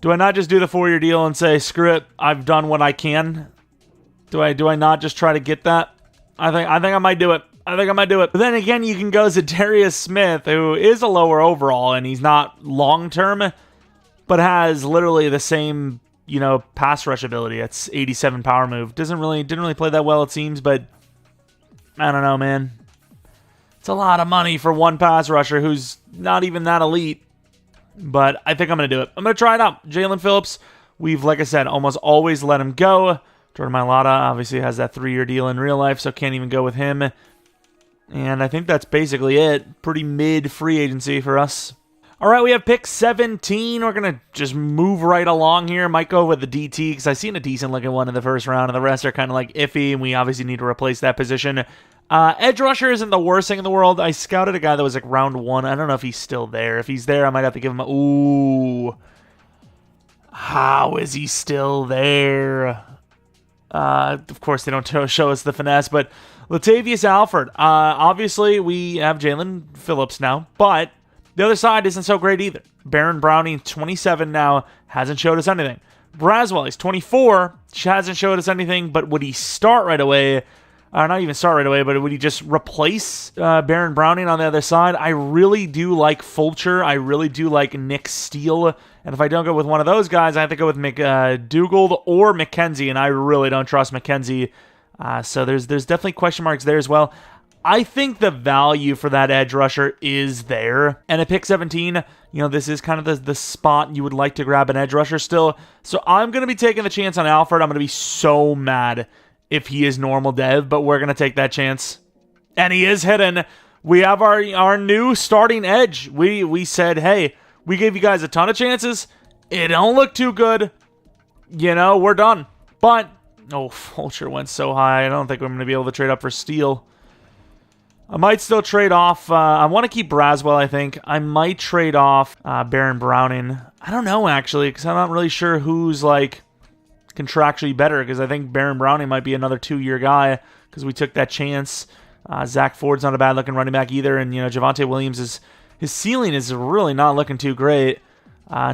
Do I not just do the 4-year deal and say, screw it, I've done what I can? Do I not just try to get that? I think I might do it. I think I might do it. But then again, you can go Zadarius Smith, who is a lower overall, and he's not long-term, but has literally the same, pass rush ability. It's 87 power move. Didn't really play that well, it seems, but I don't know, man. It's a lot of money for one pass rusher who's not even that elite, but I think I'm going to do it. I'm going to try it out. Jalen Phillips, we've, like I said, almost always let him go. Jordan Mailata obviously has that 3-year deal in real life, so can't even go with him. And I think that's basically it. Pretty mid free agency for us. All right, we have pick 17. We're going to just move right along here. Might go with the DT because I've seen a decent-looking one in the first round, and the rest are kind of like iffy, and we obviously need to replace that position. Edge rusher isn't the worst thing in the world. I scouted a guy that was like round 1. I don't know if he's still there. If he's there, I might have to give him a... Ooh. How is he still there? Of course, they don't show us the finesse, but Latavius Alford. Obviously, we have Jalen Phillips now, but the other side isn't so great either. Baron Browning, 27 now, hasn't showed us anything. Braswell, he's 24, hasn't showed us anything, but would he start right away? Not even start right away, but would he just replace Baron Browning on the other side? I really do like Fulcher. I really do like Nick Steele. And if I don't go with one of those guys, I have to go with McDougald or McKenzie, and I really don't trust McKenzie. So there's definitely question marks there as well. I think the value for that edge rusher is there. And at pick 17, this is kind of the spot you would like to grab an edge rusher still. So I'm going to be taking the chance on Alford. I'm going to be so mad if he is normal dev, but we're going to take that chance. And he is hidden. We have our new starting edge. We said, hey, we gave you guys a ton of chances. It don't look too good. We're done. But, Fulcher went so high. I don't think I'm going to be able to trade up for Steele. I might still trade off. I want to keep Braswell, I think. I might trade off Baron Browning. I don't know, actually, because I'm not really sure who's, contractually better, because I think Baron Browning might be another 2-year guy, because we took that chance. Zach Ford's not a bad-looking running back either, and, Javonte Williams, his ceiling is really not looking too great.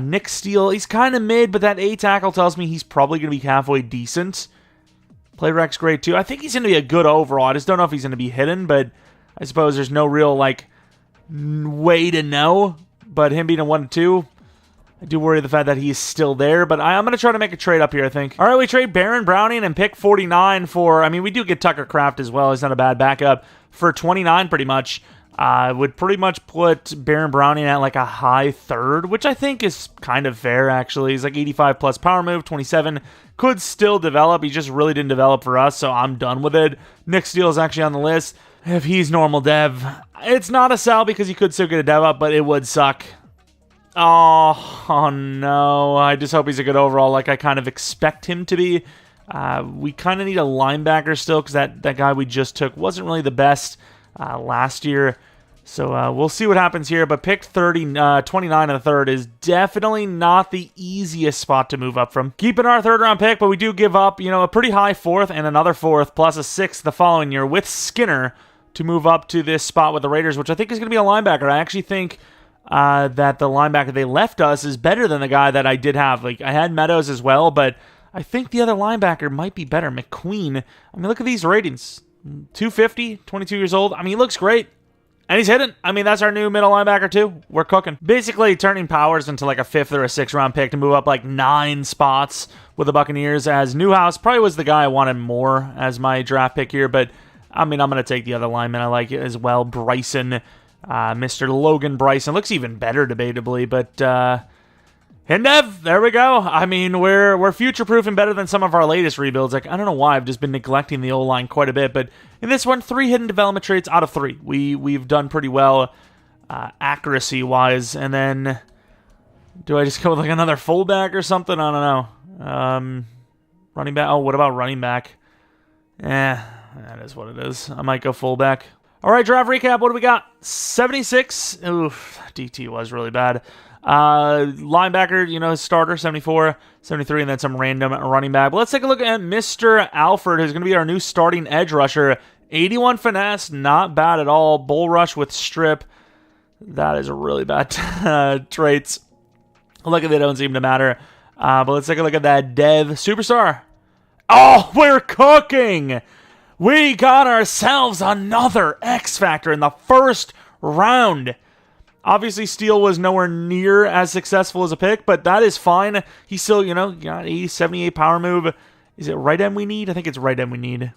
Nick Steele, he's kind of mid, but that A-tackle tells me he's probably going to be halfway decent. Play rec's great, too. I think he's going to be a good overall. I just don't know if he's going to be hidden, but I suppose there's no real, way to know. But him being a 1-2, I do worry the fact that he's still there. But I'm going to try to make a trade up here, I think. All right, we trade Baron Browning and pick 49 for... we do get Tucker Kraft as well. He's not a bad backup. For 29, pretty much. Would pretty much put Baron Browning at, a high third, which I think is kind of fair, actually. He's 85 plus power move, 27. Could still develop. He just really didn't develop for us, so I'm done with it. Nick Steele is actually on the list. If he's normal dev, it's not a sell because he could still get a dev up, but it would suck. Oh no. I just hope he's a good overall like I kind of expect him to be. We kind of need a linebacker still because that guy we just took wasn't really the best last year. So we'll see what happens here. But pick 29 in the third is definitely not the easiest spot to move up from. Keeping our third round pick, but we do give up, a pretty high fourth and another fourth plus a sixth the following year with Skinner to move up to this spot with the Raiders, which I think is going to be a linebacker. I actually think that the linebacker they left us is better than the guy that I did have. I had Meadows as well, but I think the other linebacker might be better. McQueen. Look at these ratings. 250, 22 years old. He looks great. And he's hidden. That's our new middle linebacker, too. We're cooking. Basically, turning Powers into a 5th or a 6th round pick to move up 9 spots with the Buccaneers. As Newhouse probably was the guy I wanted more as my draft pick here. But, I'm going to take the other lineman I like as well. Bryson. Mr. Logan Bryson. Looks even better, debatably. But, Hindev, there we go. We're future-proof and better than some of our latest rebuilds. I don't know why I've just been neglecting the O-line quite a bit, but in this one, 3 hidden development traits out of 3. We've done pretty well accuracy-wise, and then do I just go with another fullback or something? I don't know. Running back. Oh, what about running back? That is what it is. I might go fullback. All right, draft recap. What do we got? 76. Oof, DT was really bad. Linebacker, starter, 74, 73, and then some random running back. But let's take a look at Mr. Alford, who's going to be our new starting edge rusher. 81 finesse, not bad at all. Bull rush with strip. That is a really bad traits. Look at they don't seem to matter. But let's take a look at that dev superstar. Oh, we're cooking! We got ourselves another X Factor in the first round. Obviously, Steele was nowhere near as successful as a pick, but that is fine. He's still, got 80, 78 power move. Is it right end we need? I think it's right end we need.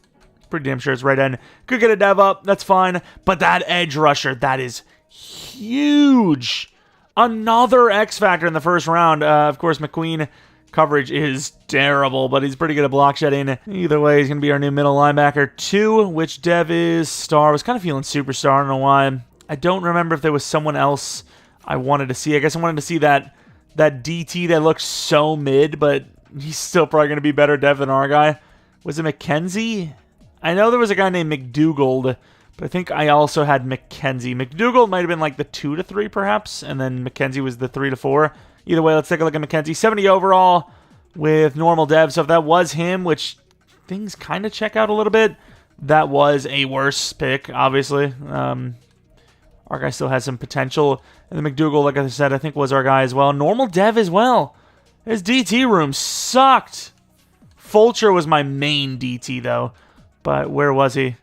Pretty damn sure it's right end. Could get a dev up. That's fine. But that edge rusher, that is huge. Another X Factor in the first round. Of course, McQueen coverage is terrible, but he's pretty good at block shedding. Either way, he's going to be our new middle linebacker. 2, which dev is star. I was kind of feeling superstar. I don't know why. I don't remember if there was someone else I wanted to see. I guess I wanted to see that DT that looked so mid, but he's still probably going to be better dev than our guy. Was it McKenzie? I know there was a guy named McDougald, but I think I also had McKenzie. McDougald might have been like the 2 to 3 perhaps, and then McKenzie was the 3 to 4. Either way, let's take a look at McKenzie. 70 overall with normal dev. So if that was him, which things kind of check out a little bit, that was a worse pick, obviously. Our guy still has some potential. And the McDougald, like I said, I think was our guy as well. Normal dev as well. His DT room sucked. Fulcher was my main DT, though. But where was he?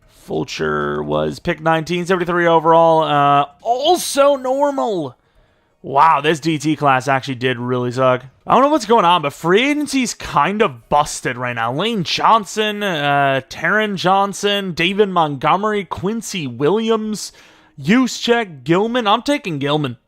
Fulcher was pick 19, 73 overall. Also normal. Wow, this DT class actually did really suck. I don't know what's going on, but free agency's kind of busted right now. Lane Johnson, Taron Johnson, David Montgomery, Quincy Williams, Juszczyk, Gilman. I'm taking Gilman.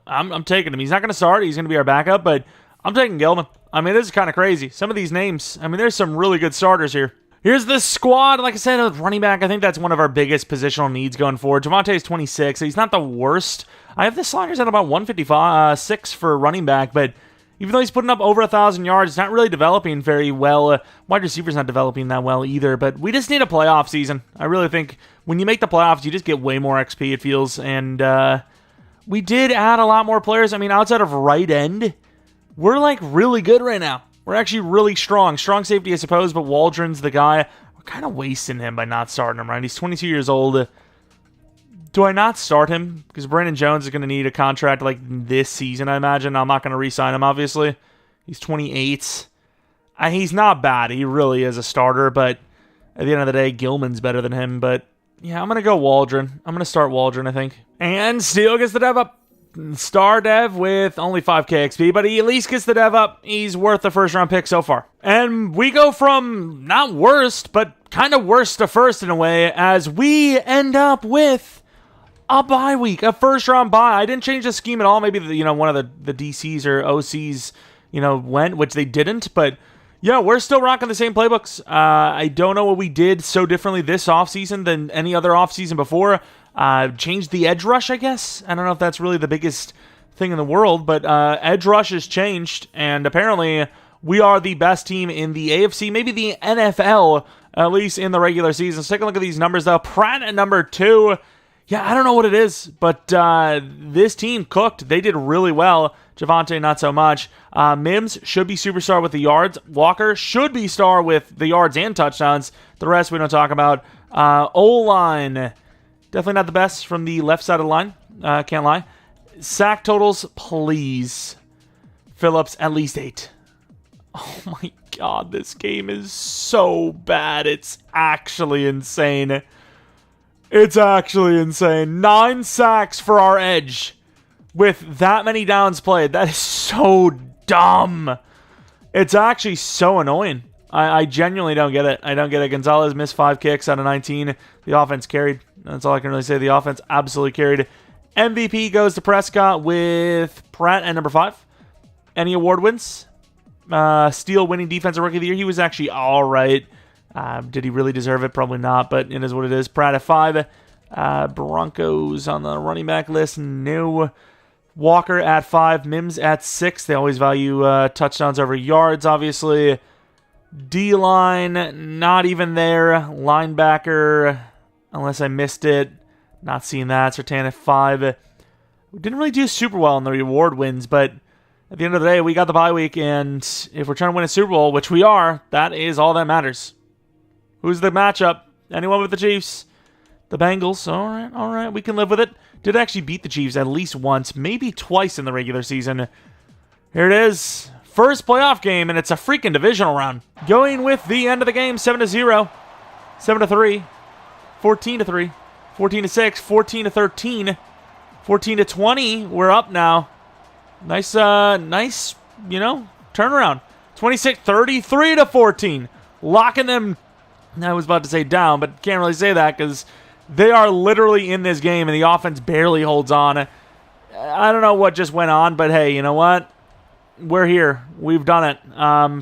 I'm taking him. He's not going to start. He's going to be our backup, but I'm taking Gilman. I mean, this is kind of crazy. Some of these names, there's some really good starters here. Here's the squad. Like I said, with running back, I think that's one of our biggest positional needs going forward. Javonte is 26. He's not the worst. I have the Sliders at about 155, for running back, but even though he's putting up over 1,000 yards, he's not really developing very well. Wide receiver's not developing that well either, but we just need a playoff season. I really think when you make the playoffs, you just get way more XP, it feels, and we did add a lot more players. Outside of right end, we're like really good right now. We're actually really strong. Strong safety, I suppose, but Waldron's the guy. We're kind of wasting him by not starting him, right? He's 22 years old. Do I not start him? Because Brandon Jones is going to need a contract like this season, I imagine. I'm not going to re-sign him, obviously. He's 28. He's not bad. He really is a starter, but at the end of the day, Gilman's better than him. But yeah, I'm going to go Waldron. I'm going to start Waldron, I think. And Steele gets the dev up. Star dev with only 5k XP, but he at least gets the dev up. He's worth the first round pick so far. And we go from not worst, but kind of worst to first in a way, as we end up with a bye week, a first round bye. I didn't change the scheme at all. Maybe one of the DCs or OCs went, which they didn't, but yeah, we're still rocking the same playbooks. I don't know what we did so differently this offseason than any other offseason before. Changed the edge rush, I guess. I don't know if that's really the biggest thing in the world, but edge rush has changed, and apparently we are the best team in the AFC, maybe the NFL, at least in the regular season. Let's take a look at these numbers, though. Pratt at number 2. Yeah, I don't know what it is, but this team cooked. They did really well. Javonte, not so much. Mims should be superstar with the yards. Walker should be star with the yards and touchdowns. The rest we don't talk about. O-line, definitely not the best from the left side of the line. Can't lie. Sack totals, please. Phillips, at least 8. Oh my god, this game is so bad. It's actually insane. It's actually insane. 9 sacks for our edge with that many downs played. That is so dumb. It's actually so annoying. I genuinely don't get it. I don't get it. Gonzalez missed 5 kicks out of 19. The offense carried. That's all I can really say. The offense absolutely carried. MVP goes to Prescott with Pratt at number 5. Any award wins? Steele winning Defensive Rookie of the Year. He was actually all right. Did he really deserve it? Probably not, but it is what it is. Pratt at 5. Broncos on the running back list. No. Walker at 5. Mims at 6. They always value touchdowns over yards, obviously. D-line, not even there. Linebacker, unless I missed it. Not seeing that. Sertan at 5. We didn't really do super well in the reward wins, but at the end of the day, we got the bye week, and if we're trying to win a Super Bowl, which we are, that is all that matters. Who's the matchup? Anyone with the Chiefs? The Bengals. All right, we can live with it. Did actually beat the Chiefs at least once, maybe twice in the regular season. Here it is. First playoff game, and it's a freaking divisional round. Going with the end of the game, 7-0. 7-3, 14-3, 14-6, 14-13, 14-20. We're up now. Nice, nice, turnaround. 26, 33-14. Locking them, I was about to say down, but can't really say that because they are literally in this game and the offense barely holds on. I don't know what just went on, but hey, you know what? We're here. We've done it.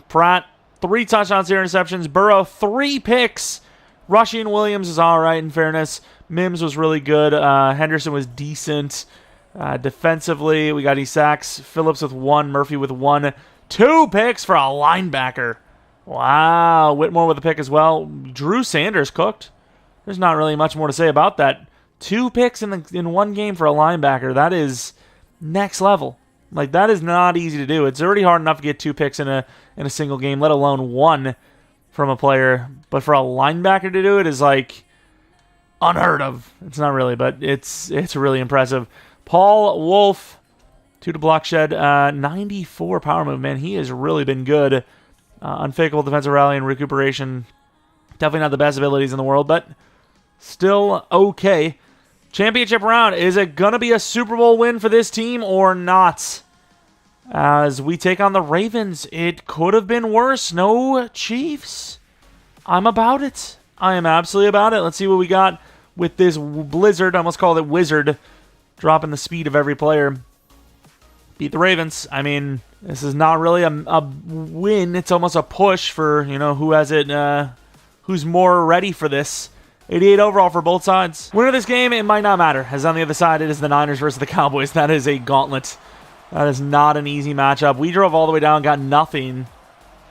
Pratt, 3 touchdowns, 0 interceptions. Burrow, 3 picks. Rushing Williams is all right, in fairness. Mims was really good. Henderson was decent. Defensively, we got Isaacs, Phillips with 1, Murphy with 1. 2 picks for a linebacker. Wow. Whitmore with a pick as well. Drew Sanders cooked. There's not really much more to say about that. 2 picks in one game for a linebacker. That is next level. Like, that is not easy to do. It's already hard enough to get 2 picks in a single game, let alone 1 from a player. But for a linebacker to do it is like unheard of. It's not really, but it's really impressive. Paul Wolf, 2 to block shed, 94 power move, man. He has really been good. Unfakeable defensive rally and recuperation. Definitely not the best abilities in the world, but still okay. Championship round. Is it going to be a Super Bowl win for this team or not? As we take on the Ravens, it could have been worse. No Chiefs. I'm about it. I am absolutely about it. Let's see what we got with this blizzard. I almost called it wizard. Dropping the speed of every player. Beat the Ravens. I mean, this is not really a win. It's almost a push for, who has it, who's more ready for this. 88 overall for both sides. Winner of this game, it might not matter, as on the other side, it is the Niners versus the Cowboys. That is a gauntlet. That is not an easy matchup. We drove all the way down, got nothing.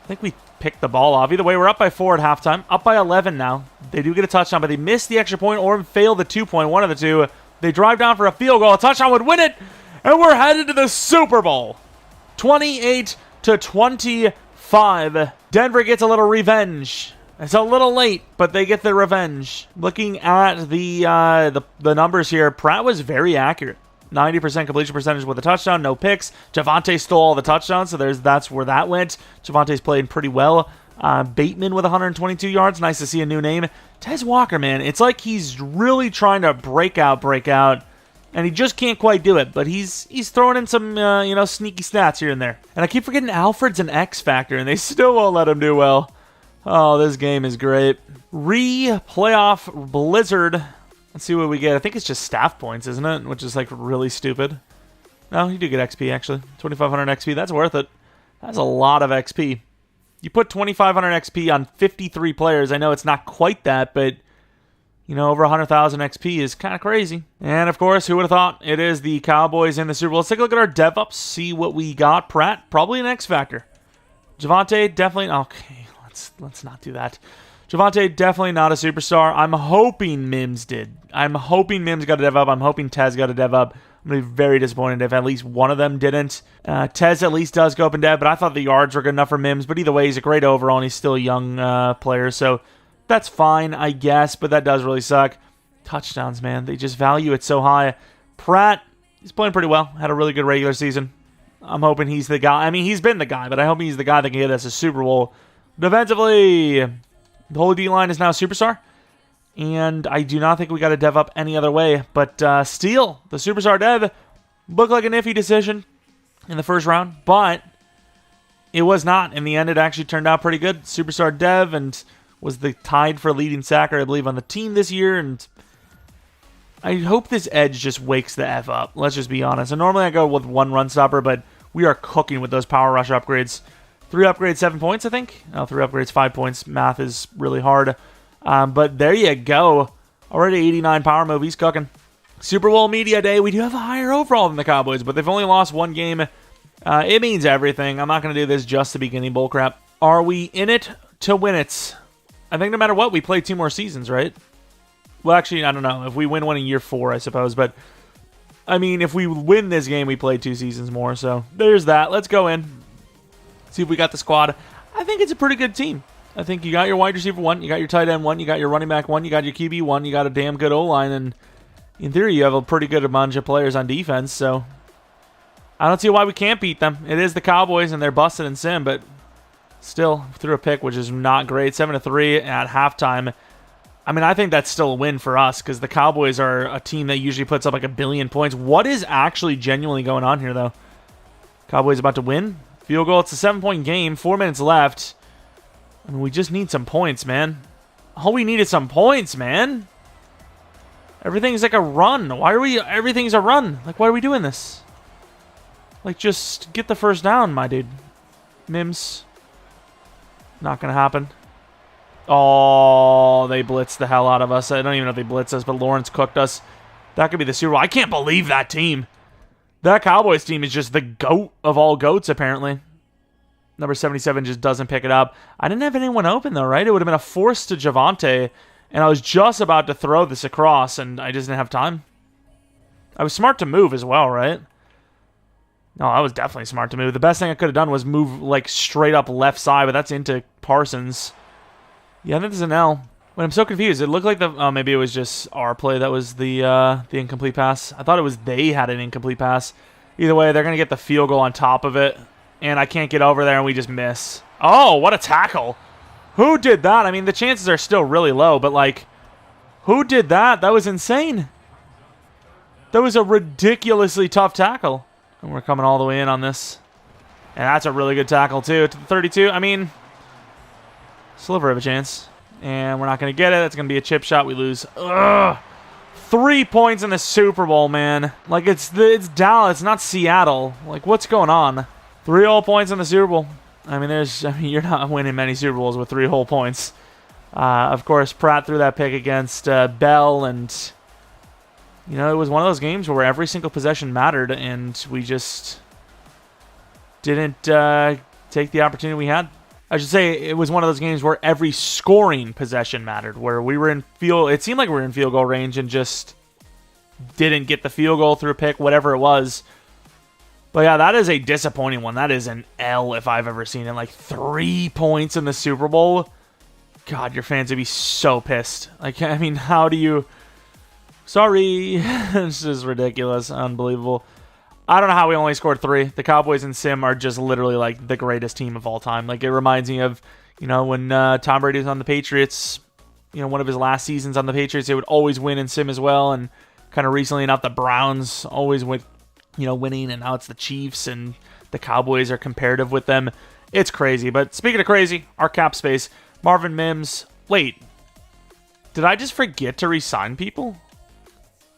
I think we picked the ball off. Either way, we're up by 4 at halftime. Up by 11 now. They do get a touchdown, but they missed the extra point or failed the 2-point. One of the two. They drive down for a field goal. A touchdown would win it, and we're headed to the Super Bowl. 28-25. Denver gets a little revenge. It's a little late, but they get their revenge. Looking at the numbers here, Pratt was very accurate. 90% completion percentage with a touchdown, no picks. Javonte stole all the touchdowns, so that's where that went. Javonte's played pretty well. Bateman with 122 yards. Nice to see a new name. Tez Walker, man, it's like he's really trying to break out, and he just can't quite do it. But he's throwing in some sneaky stats here and there. And I keep forgetting Alfred's an X factor, and they still won't let him do well. Oh, this game is great. Playoff Blizzard. Let's see what we get. I think it's just staff points, isn't it? Which is like really stupid. No, you do get XP actually. 2,500 XP. That's worth it. That's a lot of XP. You put 2,500 XP on 53 players. I know it's not quite that, but over 100,000 XP is kind of crazy. And of course, who would have thought it is the Cowboys in the Super Bowl? Let's take a look at our dev ups. See what we got. Pratt, probably an X factor. Javonte, definitely. Okay, let's not do that. Javonte, definitely not a superstar. I'm hoping Mims did. I'm hoping Mims got a dev up. I'm hoping Tez got a dev up. I'm going to be very disappointed if at least one of them didn't. Tez at least does go up in dev, but I thought the yards were good enough for Mims. But either way, he's a great overall, and he's still a young player. So that's fine, I guess, but that does really suck. Touchdowns, man. They just value it so high. Pratt, he's playing pretty well. Had a really good regular season. I'm hoping he's the guy. I mean, he's been the guy, but I hope he's the guy that can get us a Super Bowl. Defensively, the whole D-line is now a superstar. And I do not think we got to dev up any other way. But Steele, the superstar dev, looked like an iffy decision in the first round. But it was not. In the end, it actually turned out pretty good. Superstar dev and was the tied for leading sacker, I believe, on the team this year. And I hope this edge just wakes the F up. Let's just be honest. And normally I go with 1 run stopper, but we are cooking with those power rush upgrades. 3 upgrades, 7 points, I think. No, 3 upgrades, 5 points. Math is really hard. But there you go. Already 89 power move. He's cooking. Super Bowl Media Day. We do have a higher overall than the Cowboys, but they've only lost 1 game. It means everything. I'm not going to do this just to be getting bullcrap. Are we in it to win it? I think no matter what, we play 2 more seasons, right? Well, actually, I don't know. If we win one in year 4, I suppose. But, I mean, if we win this game, we play 2 seasons more. So, there's that. Let's go in. See if we got the squad. I think it's a pretty good team. I think you got your wide receiver 1, you got your tight end 1, you got your running back 1, you got your QB 1, you got a damn good O-line, and in theory, you have a pretty good bunch of players on defense, so I don't see why we can't beat them. It is the Cowboys, and they're busted in sim, but still threw a pick, which is not great. 7-3 at halftime. I mean, I think that's still a win for us because the Cowboys are a team that usually puts up like 1 billion points. What is actually genuinely going on here, though? Cowboys about to win. Field goal. It's a 7-point game. 4 minutes left. I mean, we just need some points, man. All we need is some points, man. Everything's like a run. Why are we... Everything's a run. Like, why are we doing this? Like, just get the first down, my dude. Mims. Not going to happen. Oh, they blitzed the hell out of us. I don't even know if they blitzed us, but Lawrence cooked us. That could be the Super Bowl. I can't believe that team. That Cowboys team is just the GOAT of all GOATs, apparently. Number 77 just doesn't pick it up. I didn't have anyone open, though, right? It would have been a force to Javonte, and I was just about to throw this across, and I just didn't have time. I was smart to move as well, right? No, I was definitely smart to move. The best thing I could have done was move, like, straight up left side, but that's into Parsons. Yeah, I think there's an L. But I'm so confused. It looked like the... Oh, maybe it was just our play that was the incomplete pass. I thought it was they had an incomplete pass. Either way, they're going to get the field goal on top of it. And I can't get over there, and we just miss. Oh, what a tackle. Who did that? I mean, the chances are still really low, but, like, who did that? That was insane. That was a ridiculously tough tackle. And we're coming all the way in on this. And that's a really good tackle, too. To the 32. I mean... Sliver of a chance. And we're not going to get it. It's going to be a chip shot. We lose. Ugh. 3 points in the Super Bowl, man. Like, it's Dallas, not Seattle. Like, what's going on? 3 whole points in the Super Bowl. I mean, you're not winning many Super Bowls with 3 whole points. Of course, Pratt threw that pick against Bell, and, you know, it was one of those games where every single possession mattered, and we just didn't take the opportunity we had. I should say it was one of those games where every scoring possession mattered, where we were in it seemed like we were in field goal range and just didn't get the field goal through a pick, whatever it was. But yeah, that is a disappointing one. That is an L if I've ever seen it. Like 3 points in the Super Bowl. God, your fans would be so pissed. Like, I mean, how do you... Sorry. This is ridiculous. Unbelievable. I don't know how we only scored 3. The Cowboys and Sim are just literally like the greatest team of all time. Like, it reminds me of, you know, when Tom Brady was on the Patriots, you know, one of his last seasons on the Patriots, they would always win in Sim as well. And kind of recently enough, the Browns always with, you know, winning, and now it's the Chiefs, and the Cowboys are comparative with them. It's crazy. But speaking of crazy, our cap space, Marvin Mims. Wait, did I just forget to re-sign people?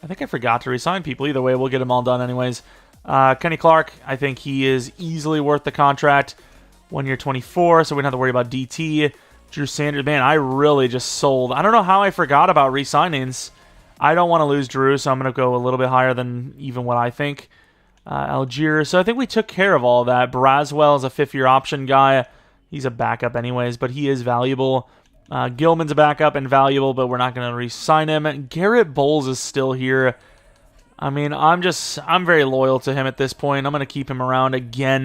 I think I forgot to re-sign people. Either way, we'll get them all done anyways. Kenny Clark, I think he is easily worth the contract. 1 year, 24, so we don't have to worry about DT. Drew Sanders, man, I really just sold. I don't know how I forgot about re-signings. I don't want to lose Drew, so I'm going to go a little bit higher than even what I think. Algier, so I think we took care of all of that. Braswell is a 5th-year option guy. He's a backup anyways, but he is valuable. Gilman's a backup and valuable, but we're not going to re-sign him. Garrett Bowles is still here. I mean, I'm very loyal to him at this point. I'm going to keep him around again.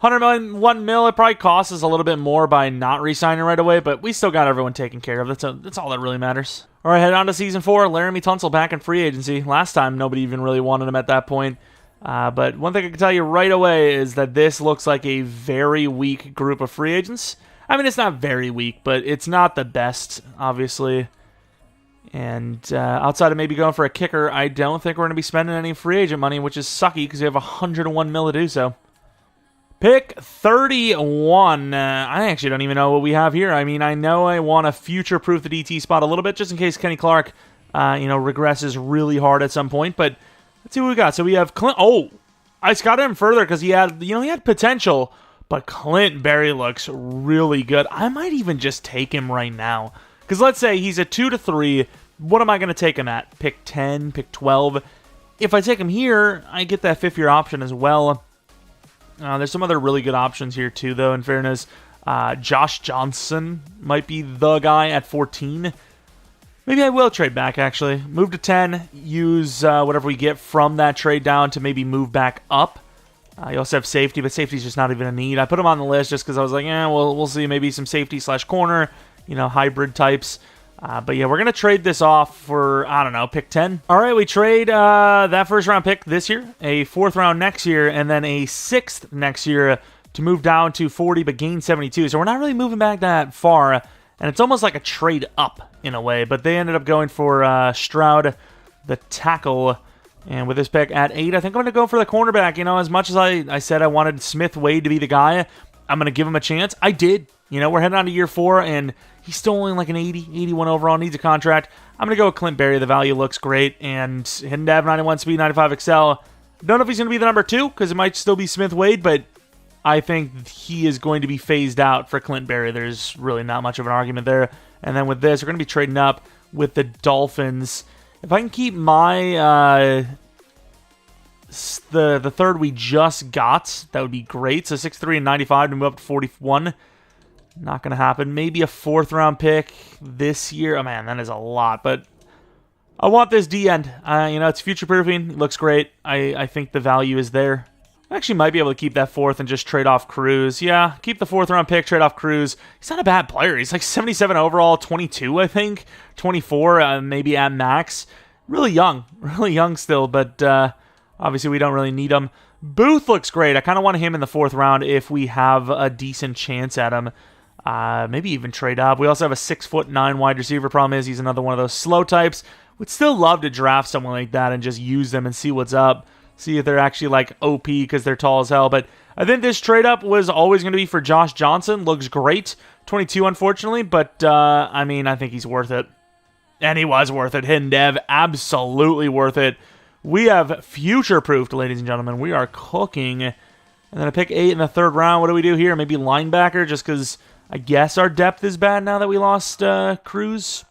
100 million, 1 mil, it probably costs us a little bit more by not re-signing right away, but we still got everyone taken care of. That's all that really matters. All right, head on to Season 4. Laramie Tunsil back in free agency. Last time, nobody even really wanted him at that point. But one thing I can tell you right away is that this looks like a very weak group of free agents. I mean, it's not very weak, but it's not the best, obviously. And outside of maybe going for a kicker, I don't think we're going to be spending any free agent money, which is sucky because we have 101 mil to do so. Pick 31. I actually don't even know what we have here. I mean, I know I want to future-proof the DT spot a little bit just in case Kenny Clark, regresses really hard at some point. But let's see what we got. So we have Clint. Oh, I scouted him further because he had potential. But Clint Berry looks really good. I might even just take him right now. Because let's say he's a 2 to 3. What am I going to take him at? Pick 10, pick 12. If I take him here, I get that 5th-year option as well. There's some other really good options here too, though, in fairness. Josh Johnson might be the guy at 14. Maybe I will trade back, actually. Move to 10. Use whatever we get from that trade down to maybe move back up. You also have safety, but safety's just not even a need. I put him on the list just because I was like, we'll see. Maybe some safety/corner. Hybrid types. But yeah, we're going to trade this off for, I don't know, pick 10. All right, we trade that first-round pick this year, a 4th round next year, and then a 6th next year to move down to 40 but gain 72. So we're not really moving back that far. And it's almost like a trade up in a way, but they ended up going for Stroud, the tackle. And with this pick at 8, I think I'm going to go for the cornerback. As much as I said I wanted Smith-Wade to be the guy, I'm going to give him a chance. I did. We're heading on to year 4, and he's still only like an 80, 81 overall, needs a contract. I'm going to go with Clint Berry. The value looks great, and hidden dev, 91 speed, 95 excel. Don't know if he's going to be the number 2, because it might still be Smith-Wade, but I think he is going to be phased out for Clint Berry. There's really not much of an argument there. And then with this, we're going to be trading up with the Dolphins. If I can keep my the third we just got, that would be great. So 6'3" and 95 to move up to 41. Not going to happen. Maybe a 4th round pick this year. Oh man, that is a lot. But I want this D end. It's future proofing. It looks great. I think the value is there. I actually might be able to keep that 4th and just trade off Cruz. Yeah, keep the 4th round pick, trade off Cruz. He's not a bad player. He's like 77 overall, 22, I think. 24, maybe at max. Really young still, but obviously we don't really need him. Booth looks great. I kind of want him in the 4th round if we have a decent chance at him. Maybe even trade up. We also have a 6'9" wide receiver. Problem is he's another one of those slow types. Would still love to draft someone like that and just use them and see what's up. See if they're actually like OP because they're tall as hell. But I think this trade up was always going to be for Josh Johnson. Looks great. 22, unfortunately. But, I think he's worth it. And he was worth it. Hidden dev, absolutely worth it. We have future-proofed, ladies and gentlemen. We are cooking. And then I pick 8 in the 3rd round. What do we do here? Maybe linebacker, just because I guess our depth is bad now that we lost Cruz.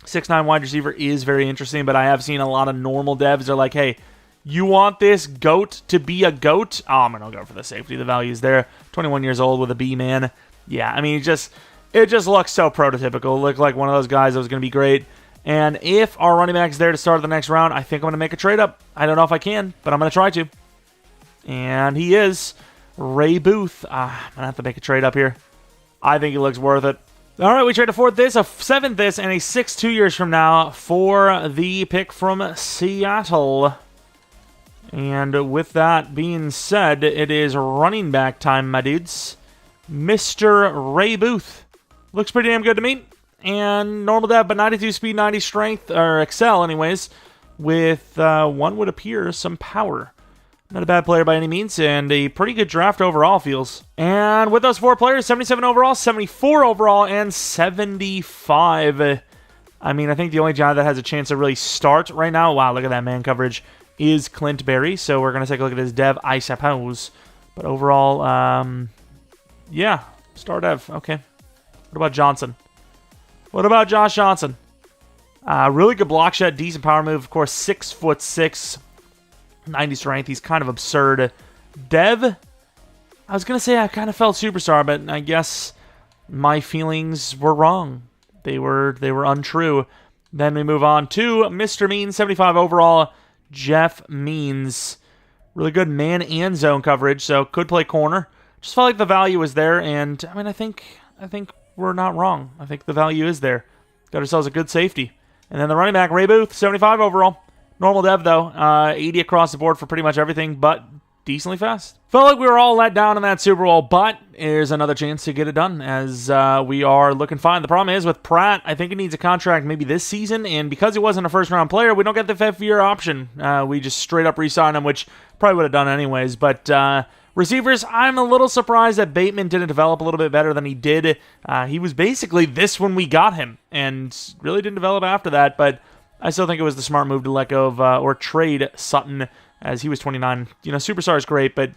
6'9" wide receiver is very interesting, but I have seen a lot of normal devs. They're like, hey, you want this GOAT to be a GOAT? Oh, I'm going to go for the safety. The value is there. 21 years old with a B, man. Yeah, it just looks so prototypical. It looked like one of those guys that was going to be great. And if our running back's there to start the next round, I think I'm going to make a trade up. I don't know if I can, but I'm going to try to. And he is Ray Booth. I'm going to have to make a trade up here. I think he looks worth it. All right, we trade a 4th this, a 7th this, and a 6th 2 years from now for the pick from Seattle. And with that being said, it is running back time, my dudes. Mr. Ray Booth. Looks pretty damn good to me. And normal dev, but 92 speed, 90 strength, or excel anyways, with, one would appear, some power. Not a bad player by any means, and a pretty good draft overall, feels. And with those 4 players, 77 overall, 74 overall, and 75. I think the only guy that has a chance to really start right now, wow, look at that man coverage, is Clint Berry. So we're going to take a look at his dev, I suppose. But overall, yeah, star dev, okay. What about Johnson? What about Josh Johnson? Really good block shot, decent power move. Of course, 6'6", 90 strength. He's kind of absurd. Dev, I was going to say I kind of felt superstar, but I guess my feelings were wrong. They were untrue. Then we move on to Mr. Means, 75 overall, Jeff Means. Really good man and zone coverage, so could play corner. Just felt like the value was there, and I think we're not wrong. I think the value is there. Got ourselves a good safety. And then the running back, Ray Booth, 75 overall. Normal dev, though. 80 across the board for pretty much everything, but decently fast. Felt like we were all let down in that Super Bowl, but here's another chance to get it done, as we are looking fine. The problem is with Pratt, I think he needs a contract maybe this season, and because he wasn't a first-round player, we don't get the 5th-year option. We just straight-up re-sign him, which probably would have done anyways, but receivers, I'm a little surprised that Bateman didn't develop a little bit better than he did. He was basically this when we got him, and really didn't develop after that, but I still think it was the smart move to let go of, or trade Sutton, as he was 29. Superstar is great, but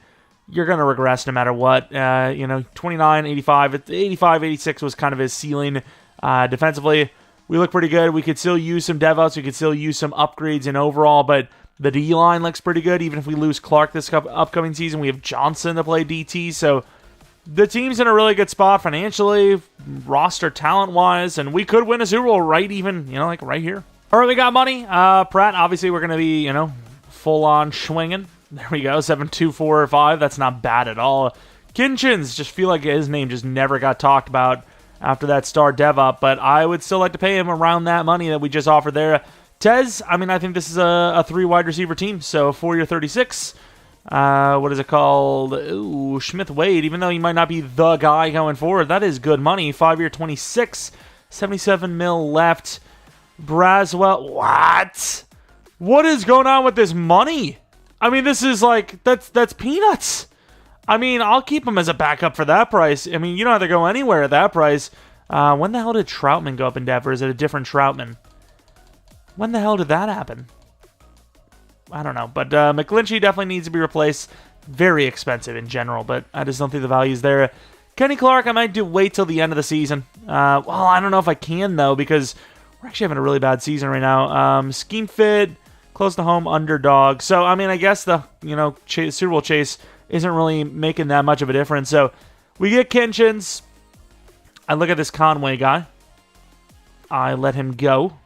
you're going to regress no matter what. 29, 85, 85, 86 was kind of his ceiling. Defensively, we look pretty good. We could still use some dev outs. We could still use some upgrades in overall, but the D-line looks pretty good. Even if we lose Clark this upcoming season, we have Johnson to play DT, so the team's in a really good spot financially, roster talent-wise, and we could win a Super Bowl right here. All right, we got money. Pratt, obviously, we're going to be, full-on swinging. There we go, 7.245. That's not bad at all. Kinchins, just feel like his name just never got talked about after that star dev up, but I would still like to pay him around that money that we just offered there. Tez, I think this is a 3 wide receiver team, so 4 year 36. What is it called? Ooh, Smith-Wade, even though he might not be the guy going forward, that is good money. 5-year, 26, 77 mil left. Braswell, what? What is going on with this money? I mean, this is like, that's peanuts. I mean, I'll keep him as a backup for that price. I mean, you don't have to go anywhere at that price. When the hell did Troutman go up in Denver? Is it a different Troutman? When the hell did that happen? I don't know. But McGlinchey definitely needs to be replaced. Very expensive in general, but I just don't think the value is there. Kenny Clark, I might wait till the end of the season. Well, I don't know if I can, though, because we're actually having a really bad season right now. Scheme fit, close to home, underdog. So, I mean, I guess the Super Bowl chase isn't really making that much of a difference. So, we get Kinchins. I look at this Conway guy. I let him go.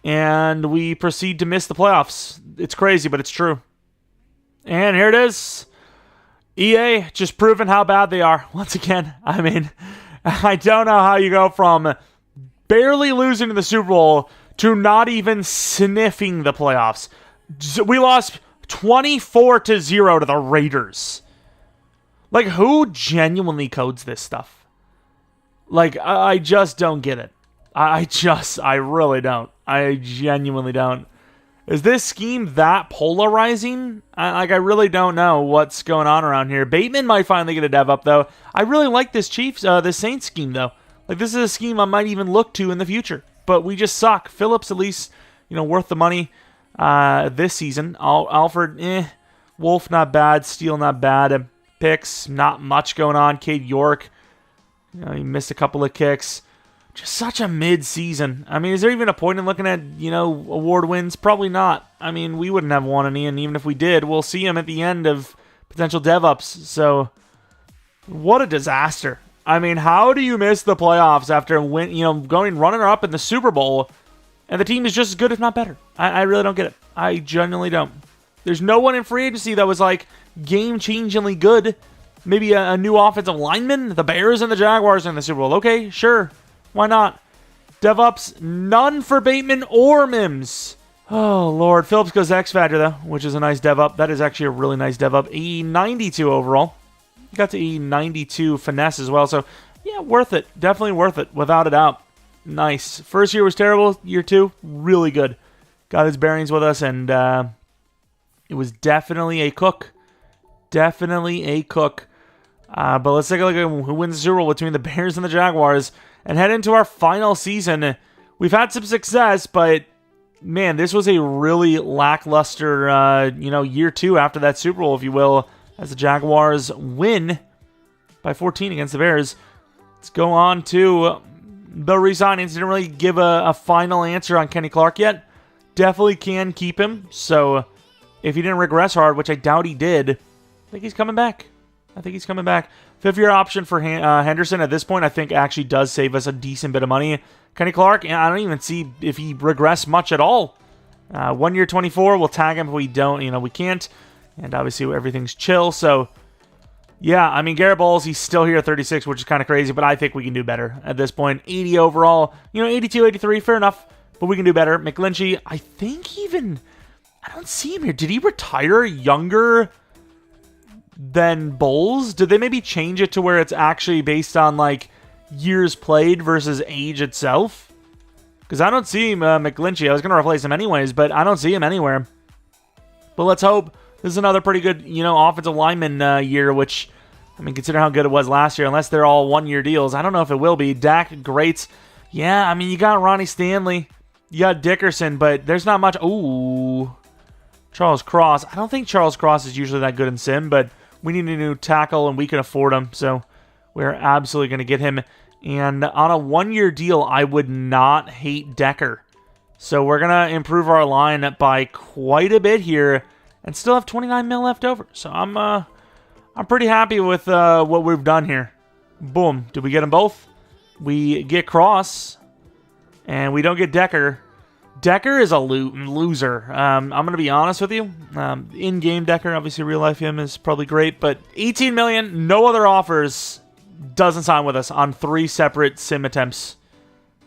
And we proceed to miss the playoffs. It's crazy, but it's true. And here it is. EA just proving how bad they are. Once again, I mean, I don't know how you go from barely losing to the Super Bowl to not even sniffing the playoffs. We lost 24-0 to the Raiders. Like, who genuinely codes this stuff? Like, I just don't get it. I really don't. I genuinely don't. Is this scheme that polarizing? I really don't know what's going on around here. Bateman might finally get a dev up, though. I really like this this Saints scheme, though. Like, this is a scheme I might even look to in the future. But we just suck. Phillips, at least, worth the money this season. Alfred, Wolf, not bad. Steele, not bad. Picks, not much going on. Cade York, he missed a couple of kicks. Just such a mid-season. I mean, is there even a point in looking at, award wins? Probably not. I mean, we wouldn't have won any, and even if we did, we'll see him at the end of potential dev-ups. So, what a disaster. I mean, how do you miss the playoffs after going runner-up in the Super Bowl, and the team is just as good, if not better? I really don't get it. I genuinely don't. There's no one in free agency that was, like, game-changingly good. Maybe a new offensive lineman? The Bears and the Jaguars in the Super Bowl. Okay, sure. Why not? DevUps, none for Bateman or Mims. Oh, Lord. Phillips goes X Factor, though, which is a nice dev up. That is actually a really nice dev up. E92 overall. Got to E92 finesse as well. So, yeah, worth it. Definitely worth it, without a doubt. Nice. First year was terrible. Year two, really good. Got his bearings with us, and it was definitely a cook. Definitely a cook. But let's take a look at who wins the Super Bowl between the Bears and the Jaguars and head into our final season. We've had some success, but man, this was a really lackluster, year two after that Super Bowl, if you will, as the Jaguars win by 14 against the Bears. Let's go on to the re-signings. Didn't really give a final answer on Kenny Clark yet. Definitely can keep him. So if he didn't regress hard, which I doubt he did, I think he's coming back. Fifth-year option for Henderson at this point, I think, actually does save us a decent bit of money. Kenny Clark, I don't even see if he regressed much at all. 1 year, 24, we'll tag him if we don't, we can't. And obviously, everything's chill. So, yeah, I mean, Garrett Bowles, he's still here at 36, which is kind of crazy, but I think we can do better at this point. 80 overall, 82, 83, fair enough, but we can do better. McGlinchey, I think I don't see him here. Did he retire younger than Bowles? Did they maybe change it to where it's actually based on like years played versus age itself? Because I don't see him, McGlinchey. I was going to replace him anyways, but I don't see him anywhere. But let's hope this is another pretty good, offensive lineman year, which, I mean, consider how good it was last year, unless they're all one-year deals. I don't know if it will be. Dak, great. Yeah, I mean, you got Ronnie Stanley. You got Dickerson, but there's not much. Ooh. Charles Cross. I don't think Charles Cross is usually that good in sim, but we need a new tackle, and we can afford him, so we're absolutely going to get him. And on a one-year deal, I would not hate Decker. So we're going to improve our line by quite a bit here and still have 29 mil left over. So I'm pretty happy with what we've done here. Boom. Did we get them both? We get Cross, and we don't get Decker. Decker is a loser. I'm going to be honest with you. In-game Decker, obviously real life him is probably great, but 18 million, no other offers, doesn't sign with us on 3 separate sim attempts.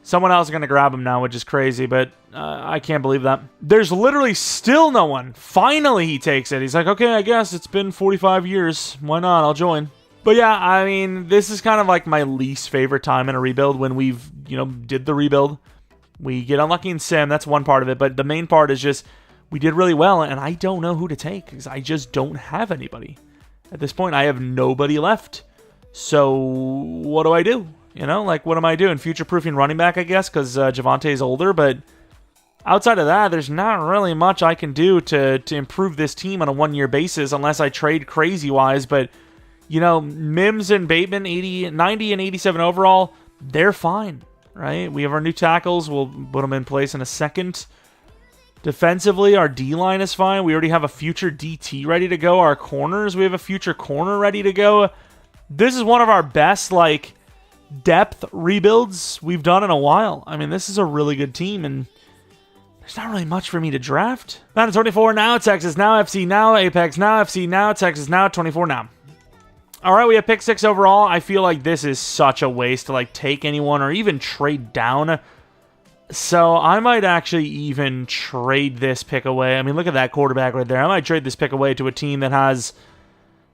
Someone else is going to grab him now, which is crazy, but I can't believe that. There's literally still no one. Finally, he takes it. He's like, okay, I guess it's been 45 years. Why not? I'll join. But yeah, I mean, this is kind of like my least favorite time in a rebuild when we've, did the rebuild. We get unlucky in sim. That's one part of it. But the main part is just we did really well, and I don't know who to take because I just don't have anybody. At this point, I have nobody left. So what do I do? What am I doing? Future-proofing running back, I guess, because Javonte is older. But outside of that, there's not really much I can do to improve this team on a one-year basis unless I trade crazy-wise. But, Mims and Bateman, 90 and 87 overall, they're fine, right? We have our new tackles. We'll put them in place in a second. Defensively, our D-line is fine. We already have a future DT ready to go. Our corners, we have a future corner ready to go. This is one of our best, depth rebuilds we've done in a while. I mean, this is a really good team, and there's not really much for me to draft. Madden 24 now, Texas now, FC now, Apex now, FC now, Texas now, 24 now. All right, we have pick 6 overall. I feel like this is such a waste to take anyone or even trade down. So I might actually even trade this pick away. I mean, look at that quarterback right there. I might trade this pick away to a team that has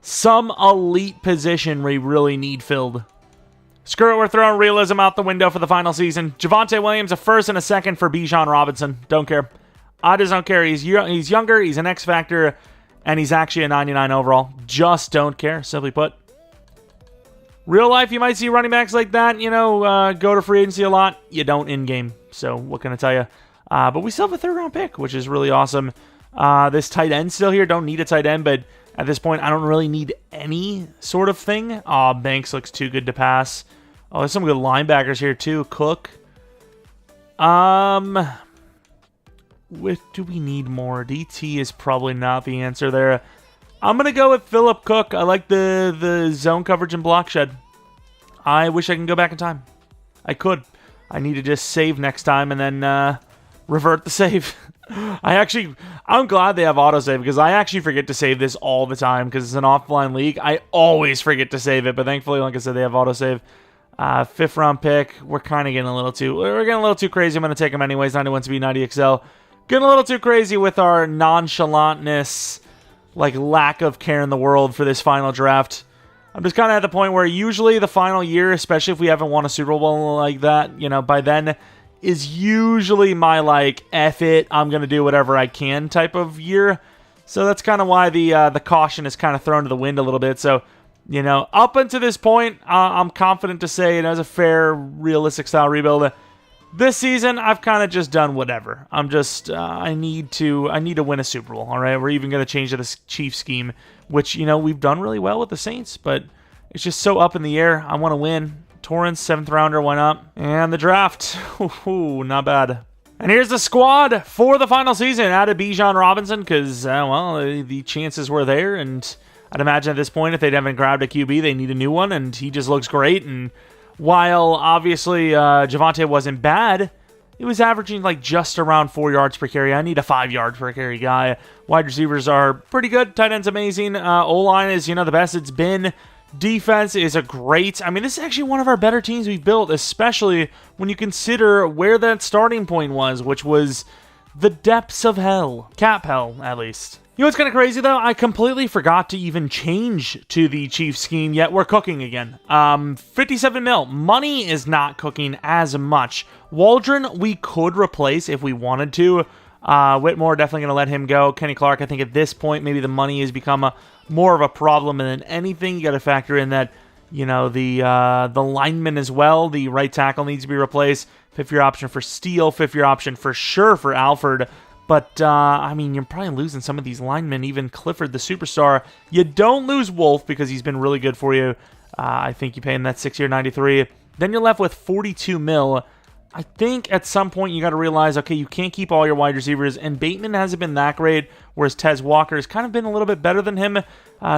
some elite position we really need filled. Screw it, we're throwing realism out the window for the final season. Javonte Williams, a first and a second for Bijan Robinson. Don't care. I just don't care. He's younger, he's an X factor, and he's actually a 99 overall. Just don't care, simply put. Real life, you might see running backs like that, go to free agency a lot. You don't in-game, so what can I tell you? But we still have a third-round pick, which is really awesome. This tight end still here. Don't need a tight end, but at this point, I don't really need any sort of thing. Banks looks too good to pass. Oh, there's some good linebackers here, too. Cook. What do we need more? DT is probably not the answer there. I'm going to go with Phillip Cook. I like the zone coverage and block shed. I wish I can go back in time. I could. I need to just save next time and then revert the save. I'm glad they have autosave because I actually forget to save this all the time because it's an offline league. I always forget to save it, but thankfully, like I said, they have autosave. 5th round pick. We're getting a little too crazy. I'm going to take him anyways. 91 to be 90 XL. Getting a little too crazy with our nonchalantness, lack of care in the world for this final draft. I'm just kind of at the point where usually the final year, especially if we haven't won a Super Bowl like that, by then, is usually my, F it, I'm going to do whatever I can type of year. So that's kind of why the caution is kind of thrown to the wind a little bit. So, up until this point, I'm confident to say it was a fair, realistic style rebuild. This season, I've kind of just done whatever. I'm just, I need to win a Super Bowl, all right? We're even going to change to this Chiefs scheme, which, we've done really well with the Saints, but it's just so up in the air. I want to win. Torrance, 7th rounder, why not? And the draft, ooh, not bad. And here's the squad for the final season. Added Bijan Robinson because, the chances were there, and I'd imagine at this point, if they haven't grabbed a QB, they need a new one, and he just looks great, and while obviously Javonte wasn't bad, he was averaging just around 4 yards per carry. I need a 5 yards per carry guy. Wide receivers are pretty good. Tight end's amazing. O-line is, the best it's been. Defense is a great... I mean, this is actually one of our better teams we've built, especially when you consider where that starting point was, which was the depths of hell. Cap hell, at least. You know what's kind of crazy, though? I completely forgot to even change to the Chiefs scheme, yet we're cooking again. 57 mil. Money is not cooking as much. Waldron, we could replace if we wanted to. Whitmore, definitely going to let him go. Kenny Clark, I think at this point, maybe the money has become more of a problem than anything. You got to factor in that, the lineman as well. The right tackle needs to be replaced. 5th-year option for Steele. 5th-year option for sure for Alford. But, you're probably losing some of these linemen, even Clifford, the superstar. You don't lose Wolf because he's been really good for you. I think you pay him that 6-year 93. Then you're left with 42 mil. I think at some point you got to realize, okay, you can't keep all your wide receivers, and Bateman hasn't been that great, whereas Tez Walker has kind of been a little bit better than him.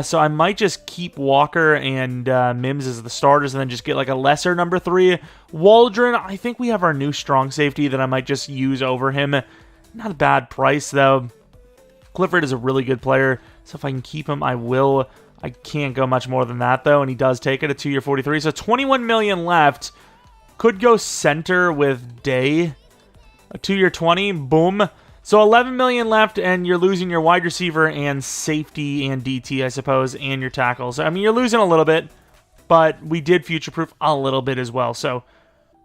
So I might just keep Walker and Mims as the starters and then just get a lesser number 3. Waldron, I think we have our new strong safety that I might just use over him. Not a bad price, though. Clifford is a really good player, so if I can keep him, I will. I can't go much more than that, though, and he does take it at 2-year 43. So 21 million left. Could go center with Day. A 2-year 20. Boom. So 11 million left, and you're losing your wide receiver and safety and DT, I suppose, and your tackles. I mean, you're losing a little bit, but we did future-proof a little bit as well. So,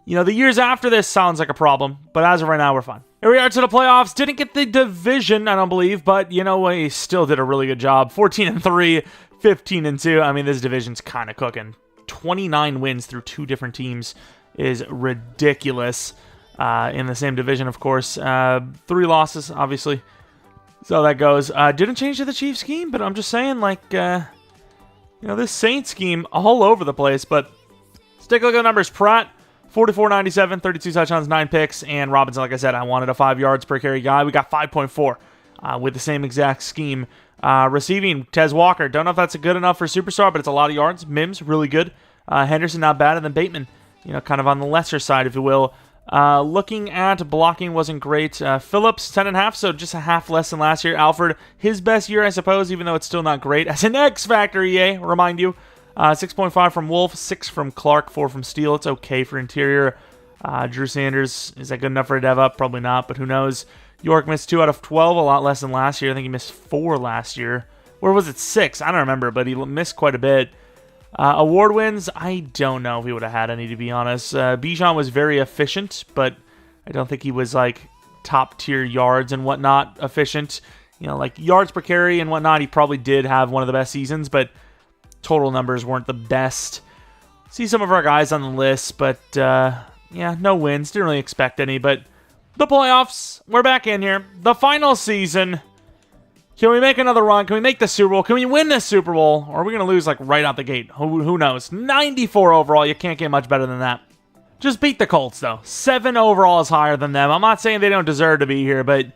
you know, the years after this sounds like a problem, but as of right now, we're fine. Here we are to the playoffs. Didn't get the division, I don't believe, but, you know, we still did a really good job. 14-3, 15-2. I mean, this division's kind of cooking. 29 wins through 2 different teams is ridiculous. In the same division, of course. 3 losses, obviously. So that goes. Didn't change to the Chiefs scheme, but I'm just saying, like, you know, this Saints scheme all over the place. But let's take a look at the numbers. Pratt, 44-97, 32 touchdowns, 9 picks. And Robinson, like I said, I wanted a 5 yards per carry guy. We got 5.4 with the same exact scheme. Receiving, Tez Walker. Don't know if that's good enough for Superstar, but it's a lot of yards. Mims, really good. Henderson, not bad. And then Bateman, you know, kind of on the lesser side, if you will. Looking at blocking wasn't great. Phillips, 10.5, so just a half less than last year. Alfred, his best year, I suppose, even though it's still not great. As an X Factor, EA, remind you. 6.5 from Wolf, 6 from Clark, 4 from Steele. It's okay for interior. Drew Sanders, is that good enough for a dev up? Probably not, but who knows. York missed 2 out of 12, a lot less than last year. I think he missed 4 last year. Or was it 6? I don't remember, but he missed quite a bit. Award wins, I don't know if he would have had any, to be honest. Bijan was very efficient, but I don't think he was, like, top-tier yards and whatnot efficient. You know, like, yards per carry and whatnot, he probably did have one of the best seasons, but total numbers weren't the best. See some of our guys on the list, but, yeah, no wins. Didn't really expect any, but the playoffs, we're back in here. The final season. Can we make another run? Can we make the Super Bowl? Can we win the Super Bowl? Or are we going to lose, like, right out the gate? Who knows? 94 overall. You can't get much better than that. Just beat the Colts, though. 7 overall is higher than them. I'm not saying they don't deserve to be here, but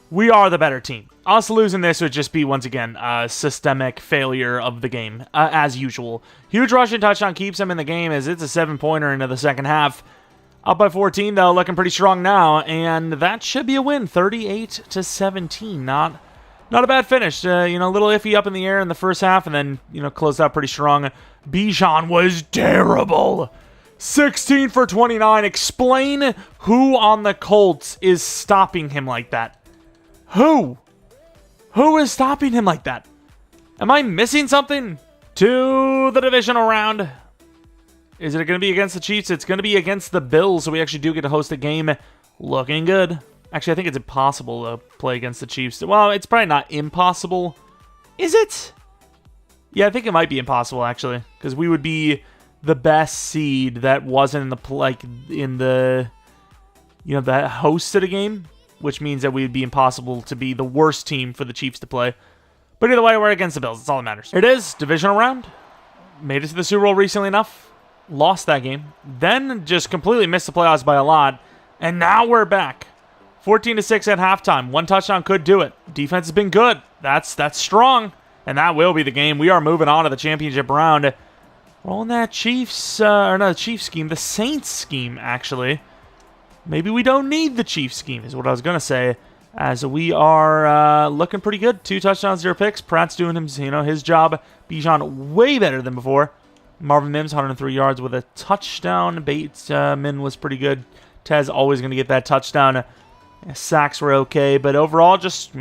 we are the better team. Us losing this would just be, once again, a systemic failure of the game, as usual. Huge rushing touchdown keeps them in the game as it's a 7-pointer into the second half. Up by 14, though, looking pretty strong now, and that should be a win. 38-17. Not a bad finish. You know, a little iffy up in the air in the first half, and then, you know, closed out pretty strong. Bijan was terrible. 16 for 29. Explain who on the Colts is stopping him like that. Who? Who is stopping him like that? Am I missing something? To the divisional round. Is it going to be against the Chiefs? It's going to be against the Bills, so we actually do get to host a game. Looking good. Actually, I think it's impossible to play against the Chiefs. Well, it's probably not impossible. Is it? Yeah, I think it might be impossible, actually. Because we would be the best seed that wasn't in the, you know, that hosted a game. Which means that we'd be impossible to be the worst team for the Chiefs to play. But either way, we're against the Bills. That's all that matters. Here it is. Divisional round. Made it to the Super Bowl recently enough. Lost that game. Then just completely missed the playoffs by a lot. And now we're back. 14-6 at halftime. 1 touchdown could do it. Defense has been good. That's strong. And that will be the game. We are moving on to the championship round. Rolling that Chiefs, or not the Chiefs scheme, the Saints scheme, actually. Maybe we don't need the Chiefs scheme, is what I was going to say. As we are looking pretty good. 2 touchdowns, 0 picks. Pratt's doing his job. Bijan way better than before. Marvin Mims, 103 yards with a touchdown. Bateman was pretty good. Tez always going to get that touchdown. Sacks were okay, but overall, just,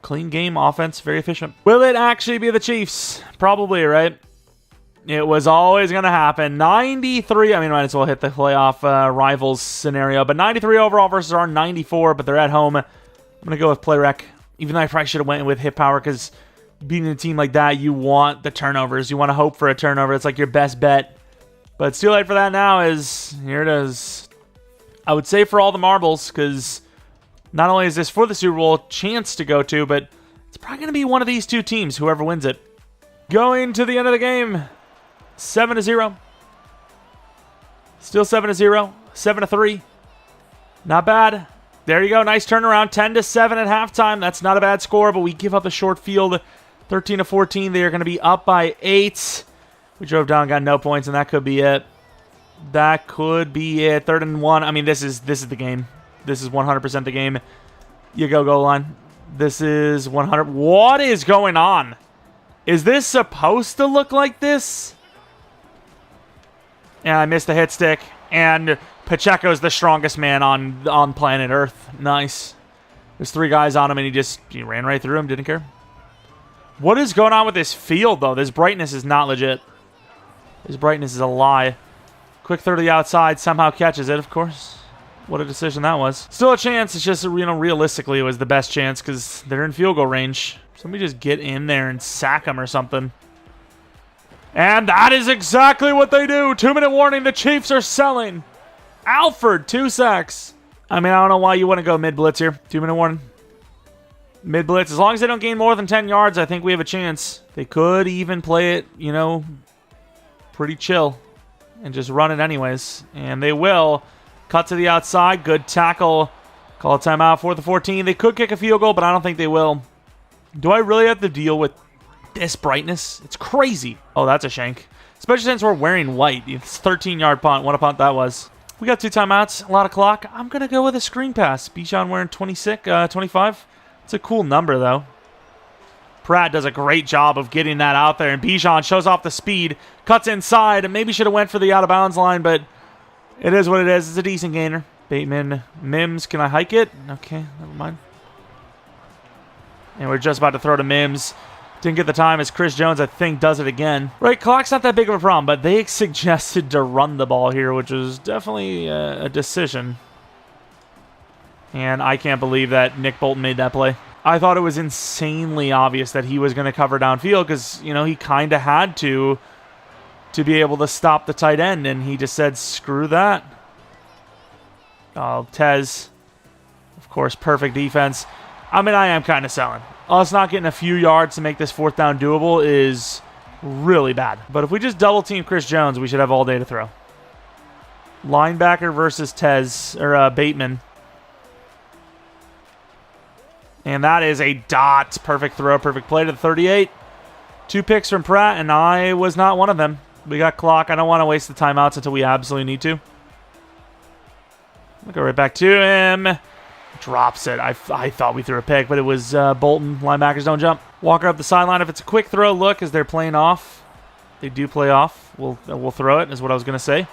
clean game, offense, very efficient. Will it actually be the Chiefs? Probably, right? It was always going to happen. 93, might as well hit the playoff rivals scenario, but 93 overall versus our 94, but they're at home. I'm going to go with play rec, even though I probably should have went with hit power, because beating a team like that, you want the turnovers. You want to hope for a turnover. It's like your best bet. But it's too late for that now, here it is. I would say for all the marbles, because not only is this for the Super Bowl chance to go to, but it's probably going to be one of these 2 teams, whoever wins it. Going to the end of the game, 7-0. Still 7-0. 7-3. Not bad. There you go. Nice turnaround. 10-7 at halftime. That's not a bad score, but we give up a short field. 13-14. They are going to be up by 8. We drove down, got no points, and that could be it. That could be it. 3rd and 1. This is the game. This is 100% the game. You go goal line. This is 100. What is going on? Is this supposed to look like this? Yeah, I missed the hit stick. And Pacheco's the strongest man on planet Earth. Nice. There's 3 guys on him, and he ran right through him. Didn't care. What is going on with this field, though? This brightness is not legit. This brightness is a lie. Quick throw to the outside. Somehow catches it, of course. What a decision that was. Still a chance. It's just, realistically, it was the best chance because they're in field goal range. Somebody just get in there and sack them or something. And that is exactly what they do. 2-minute warning. The Chiefs are selling. Alford, 2 sacks. I mean, I don't know why you want to go mid-blitz here. 2-minute warning. Mid-blitz. As long as they don't gain more than 10 yards, I think we have a chance. They could even play it, pretty chill. And just run it anyways. And they will. Cut to the outside. Good tackle. Call a timeout. 4th and 14. They could kick a field goal, but I don't think they will. Do I really have to deal with this brightness? It's crazy. Oh, that's a shank. Especially since we're wearing white. It's 13-yard punt. What a punt that was. We got 2 timeouts. A lot of clock. I'm going to go with a screen pass. Bijan wearing 25. It's a cool number, though. Pratt does a great job of getting that out there. And Bijan shows off the speed. Cuts inside. And maybe should have went for the out-of-bounds line, but it is what it is. It's a decent gainer. Bateman, Mims. Can I hike it? Okay, never mind. And we're just about to throw to Mims. Didn't get the time as Chris Jones, I think, does it again. Right, clock's not that big of a problem, but they suggested to run the ball here, which was definitely a decision. And I can't believe that Nick Bolton made that play. I thought it was insanely obvious that he was going to cover downfield because, he kind of had to be able to stop the tight end, and he just said, screw that. Oh, Tez. Of course, perfect defense. I mean, I am kind of selling. Us not getting a few yards to make this 4th down doable is really bad. But if we just double-team Chris Jones, we should have all day to throw. Linebacker versus Bateman. And that is a dot. Perfect throw, perfect play to the 38. 2 picks from Pratt, and I was not one of them. We got clock. I don't want to waste the timeouts until we absolutely need to. We'll go right back to him. Drops it. I thought we threw a pick, but it was Bolton. Linebackers don't jump. Walker up the sideline. If it's a quick throw, look, as they're playing off. They do play off. We'll throw it, is what I was going to say.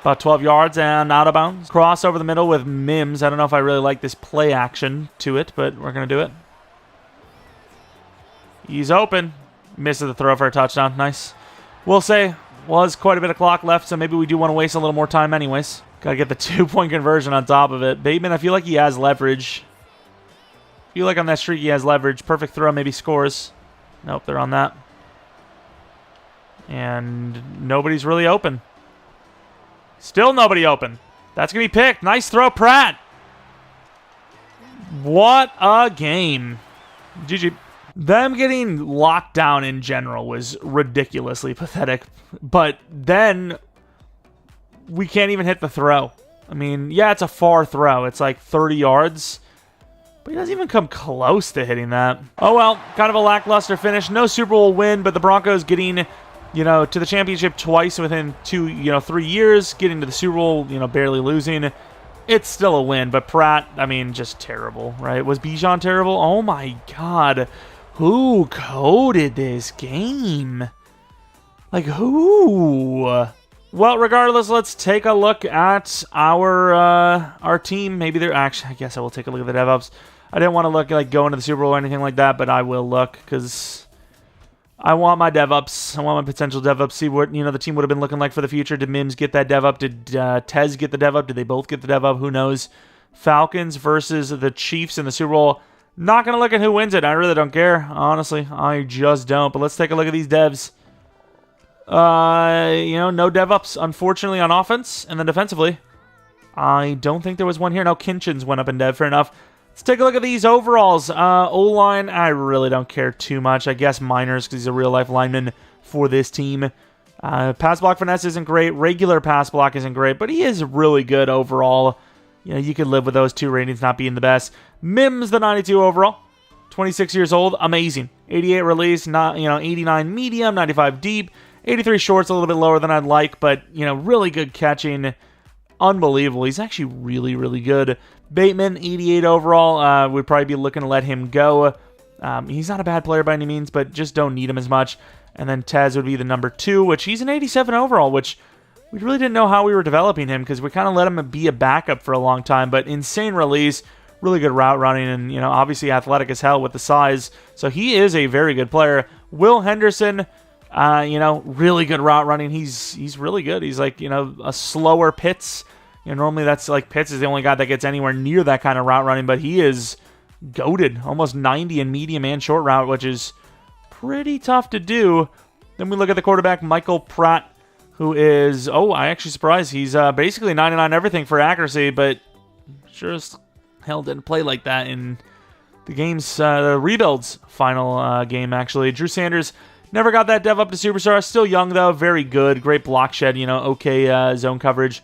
About 12 yards and out of bounds. Cross over the middle with Mims. I don't know if I really like this play action to it, but we're going to do it. He's open. Misses the throw for a touchdown. Nice. We'll say, was quite a bit of clock left, so maybe we do want to waste a little more time anyways. Got to get the 2-point conversion on top of it. Bateman, I feel like he has leverage. I feel like on that streak he has leverage. Perfect throw, maybe scores. Nope, they're on that. And nobody's really open. Still nobody open. That's going to be picked. Nice throw, Pratt. What a game. GG. Them getting locked down in general was ridiculously pathetic. But then we can't even hit the throw. I mean, yeah, it's a far throw. It's like 30 yards. But he doesn't even come close to hitting that. Oh, well, kind of a lackluster finish. No Super Bowl win, but the Broncos getting, to the championship twice within 3 years. Getting to the Super Bowl, barely losing. It's still a win, but Pratt, I mean, just terrible, right? Was Bijan terrible? Oh, my God. Who coded this game? Like, who? Well, regardless, let's take a look at our team. Maybe they're actually, I guess I will take a look at the DevOps. I didn't want to look like going to the Super Bowl or anything like that, but I will look because I want my DevOps. I want my potential DevOps. See what, the team would have been looking like for the future. Did Mims get that DevOp? Did Tez get the DevOp? Did they both get the DevOp? Who knows? Falcons versus the Chiefs in the Super Bowl. Not going to look at who wins it. I really don't care. Honestly, I just don't. But let's take a look at these devs. No DevOps, unfortunately, on offense. And then defensively, I don't think there was one here. No, Kinchins went up in dev. Fair enough. Let's take a look at these overalls. O-line, I really don't care too much. I guess Miners, because he's a real-life lineman for this team. Pass block finesse isn't great. Regular pass block isn't great. But he is really good overall. You could live with those 2 ratings not being the best. Mims, the 92 overall. 26 years old. Amazing. 88 release. 89 medium. 95 deep. 83 shorts, a little bit lower than I'd like, but, really good catching. Unbelievable. He's actually really, really good. Bateman, 88 overall. We'd probably be looking to let him go. He's not a bad player by any means, but just don't need him as much. And then Tez would be the number 2, which he's an 87 overall, which we really didn't know how we were developing him because we kind of let him be a backup for a long time. But insane release, really good route running, and obviously athletic as hell with the size. So he is a very good player. Will Henderson, really good route running. He's really good. He's like a slower Pitts. Normally that's like Pitts is the only guy that gets anywhere near that kind of route running, but he is goated, almost 90 in medium and short route, which is pretty tough to do. Then we look at the quarterback, Michael Pratt, who is, I actually surprised. He's basically 99 everything for accuracy, but sure as hell didn't play like that in the game's, the Rebuild's final game, actually. Drew Sanders never got that dev up to superstar. Still young, though. Very good. Great block shed, okay zone coverage.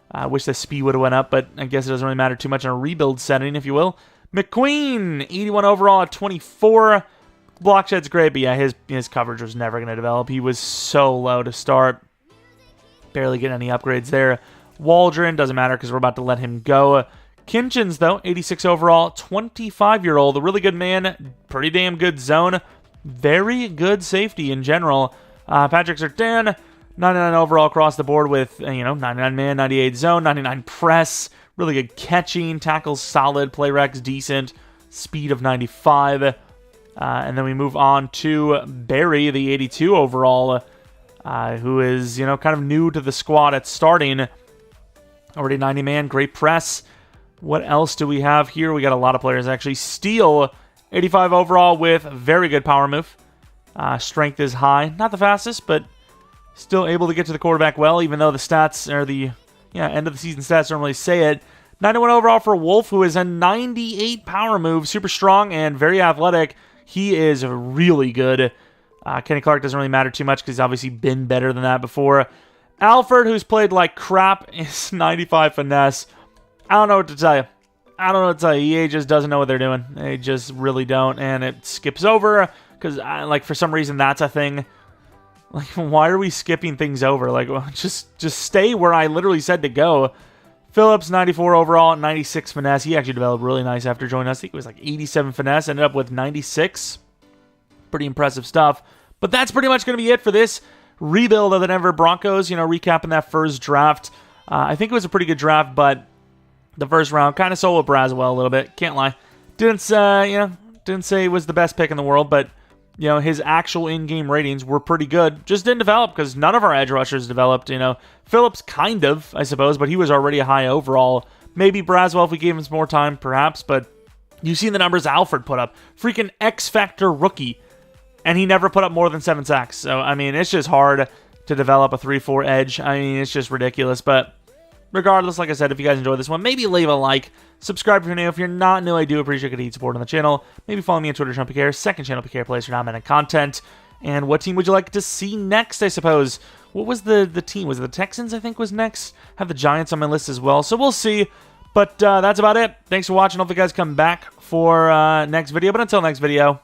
I wish the speed would have went up, but I guess it doesn't really matter too much in a rebuild setting, if you will. McQueen, 81 overall at 24. Block shed's great, but yeah, his coverage was never going to develop. He was so low to start. Barely get any upgrades there. Waldron, doesn't matter because we're about to let him go. Kinchins, though, 86 overall, 25-year-old. A really good man. Pretty damn good zone. Very good safety in general. Patrick Surtain, 99 overall across the board with, 99 man, 98 zone, 99 press. Really good catching. Tackles solid. Play recs decent. Speed of 95. And then we move on to Barry, the 82 overall, who is, kind of new to the squad at starting. Already 90 man. Great press. What else do we have here? We got a lot of players, actually. Steele, 85 overall with very good power move. Strength is high. Not the fastest, but still able to get to the quarterback well, even though the stats, or the end of the season stats don't really say it. 91 overall for Wolf, who is a 98 power move. Super strong and very athletic. He is really good. Kenny Clark doesn't really matter too much because he's obviously been better than that before. Alfred, who's played like crap, is 95 finesse. I don't know what to tell you. EA just doesn't know what they're doing. They just really don't, and it skips over because, for some reason, that's a thing. Like, why are we skipping things over? Like, just stay where I literally said to go. Phillips, 94 overall, 96 finesse. He actually developed really nice after joining us. I think it was like 87 finesse, ended up with 96. Pretty impressive stuff. But that's pretty much going to be it for this rebuild of the Denver Broncos. Recapping that first draft. I think it was a pretty good draft, but the first round kind of sold with Braswell a little bit. Can't lie. Didn't say it was the best pick in the world, but his actual in-game ratings were pretty good. Just didn't develop because none of our edge rushers developed. Phillips kind of, I suppose, but he was already a high overall. Maybe Braswell if we gave him some more time, perhaps. But you've seen the numbers Alfred put up. Freaking X-Factor rookie. And he never put up more than 7 sacks. So, it's just hard to develop a 3-4 edge. It's just ridiculous. But regardless, like I said, if you guys enjoyed this one, maybe leave a like. Subscribe if you're new. If you're not new, I do appreciate good support on the channel. Maybe follow me on Twitter, Jeromepkr. Second channel, PK Plays for non-Madden content. And what team would you like to see next, I suppose? What was the team? Was it the Texans, I think, was next? Have the Giants on my list as well. So we'll see. But that's about it. Thanks for watching. Hope you guys come back for next video. But until next video,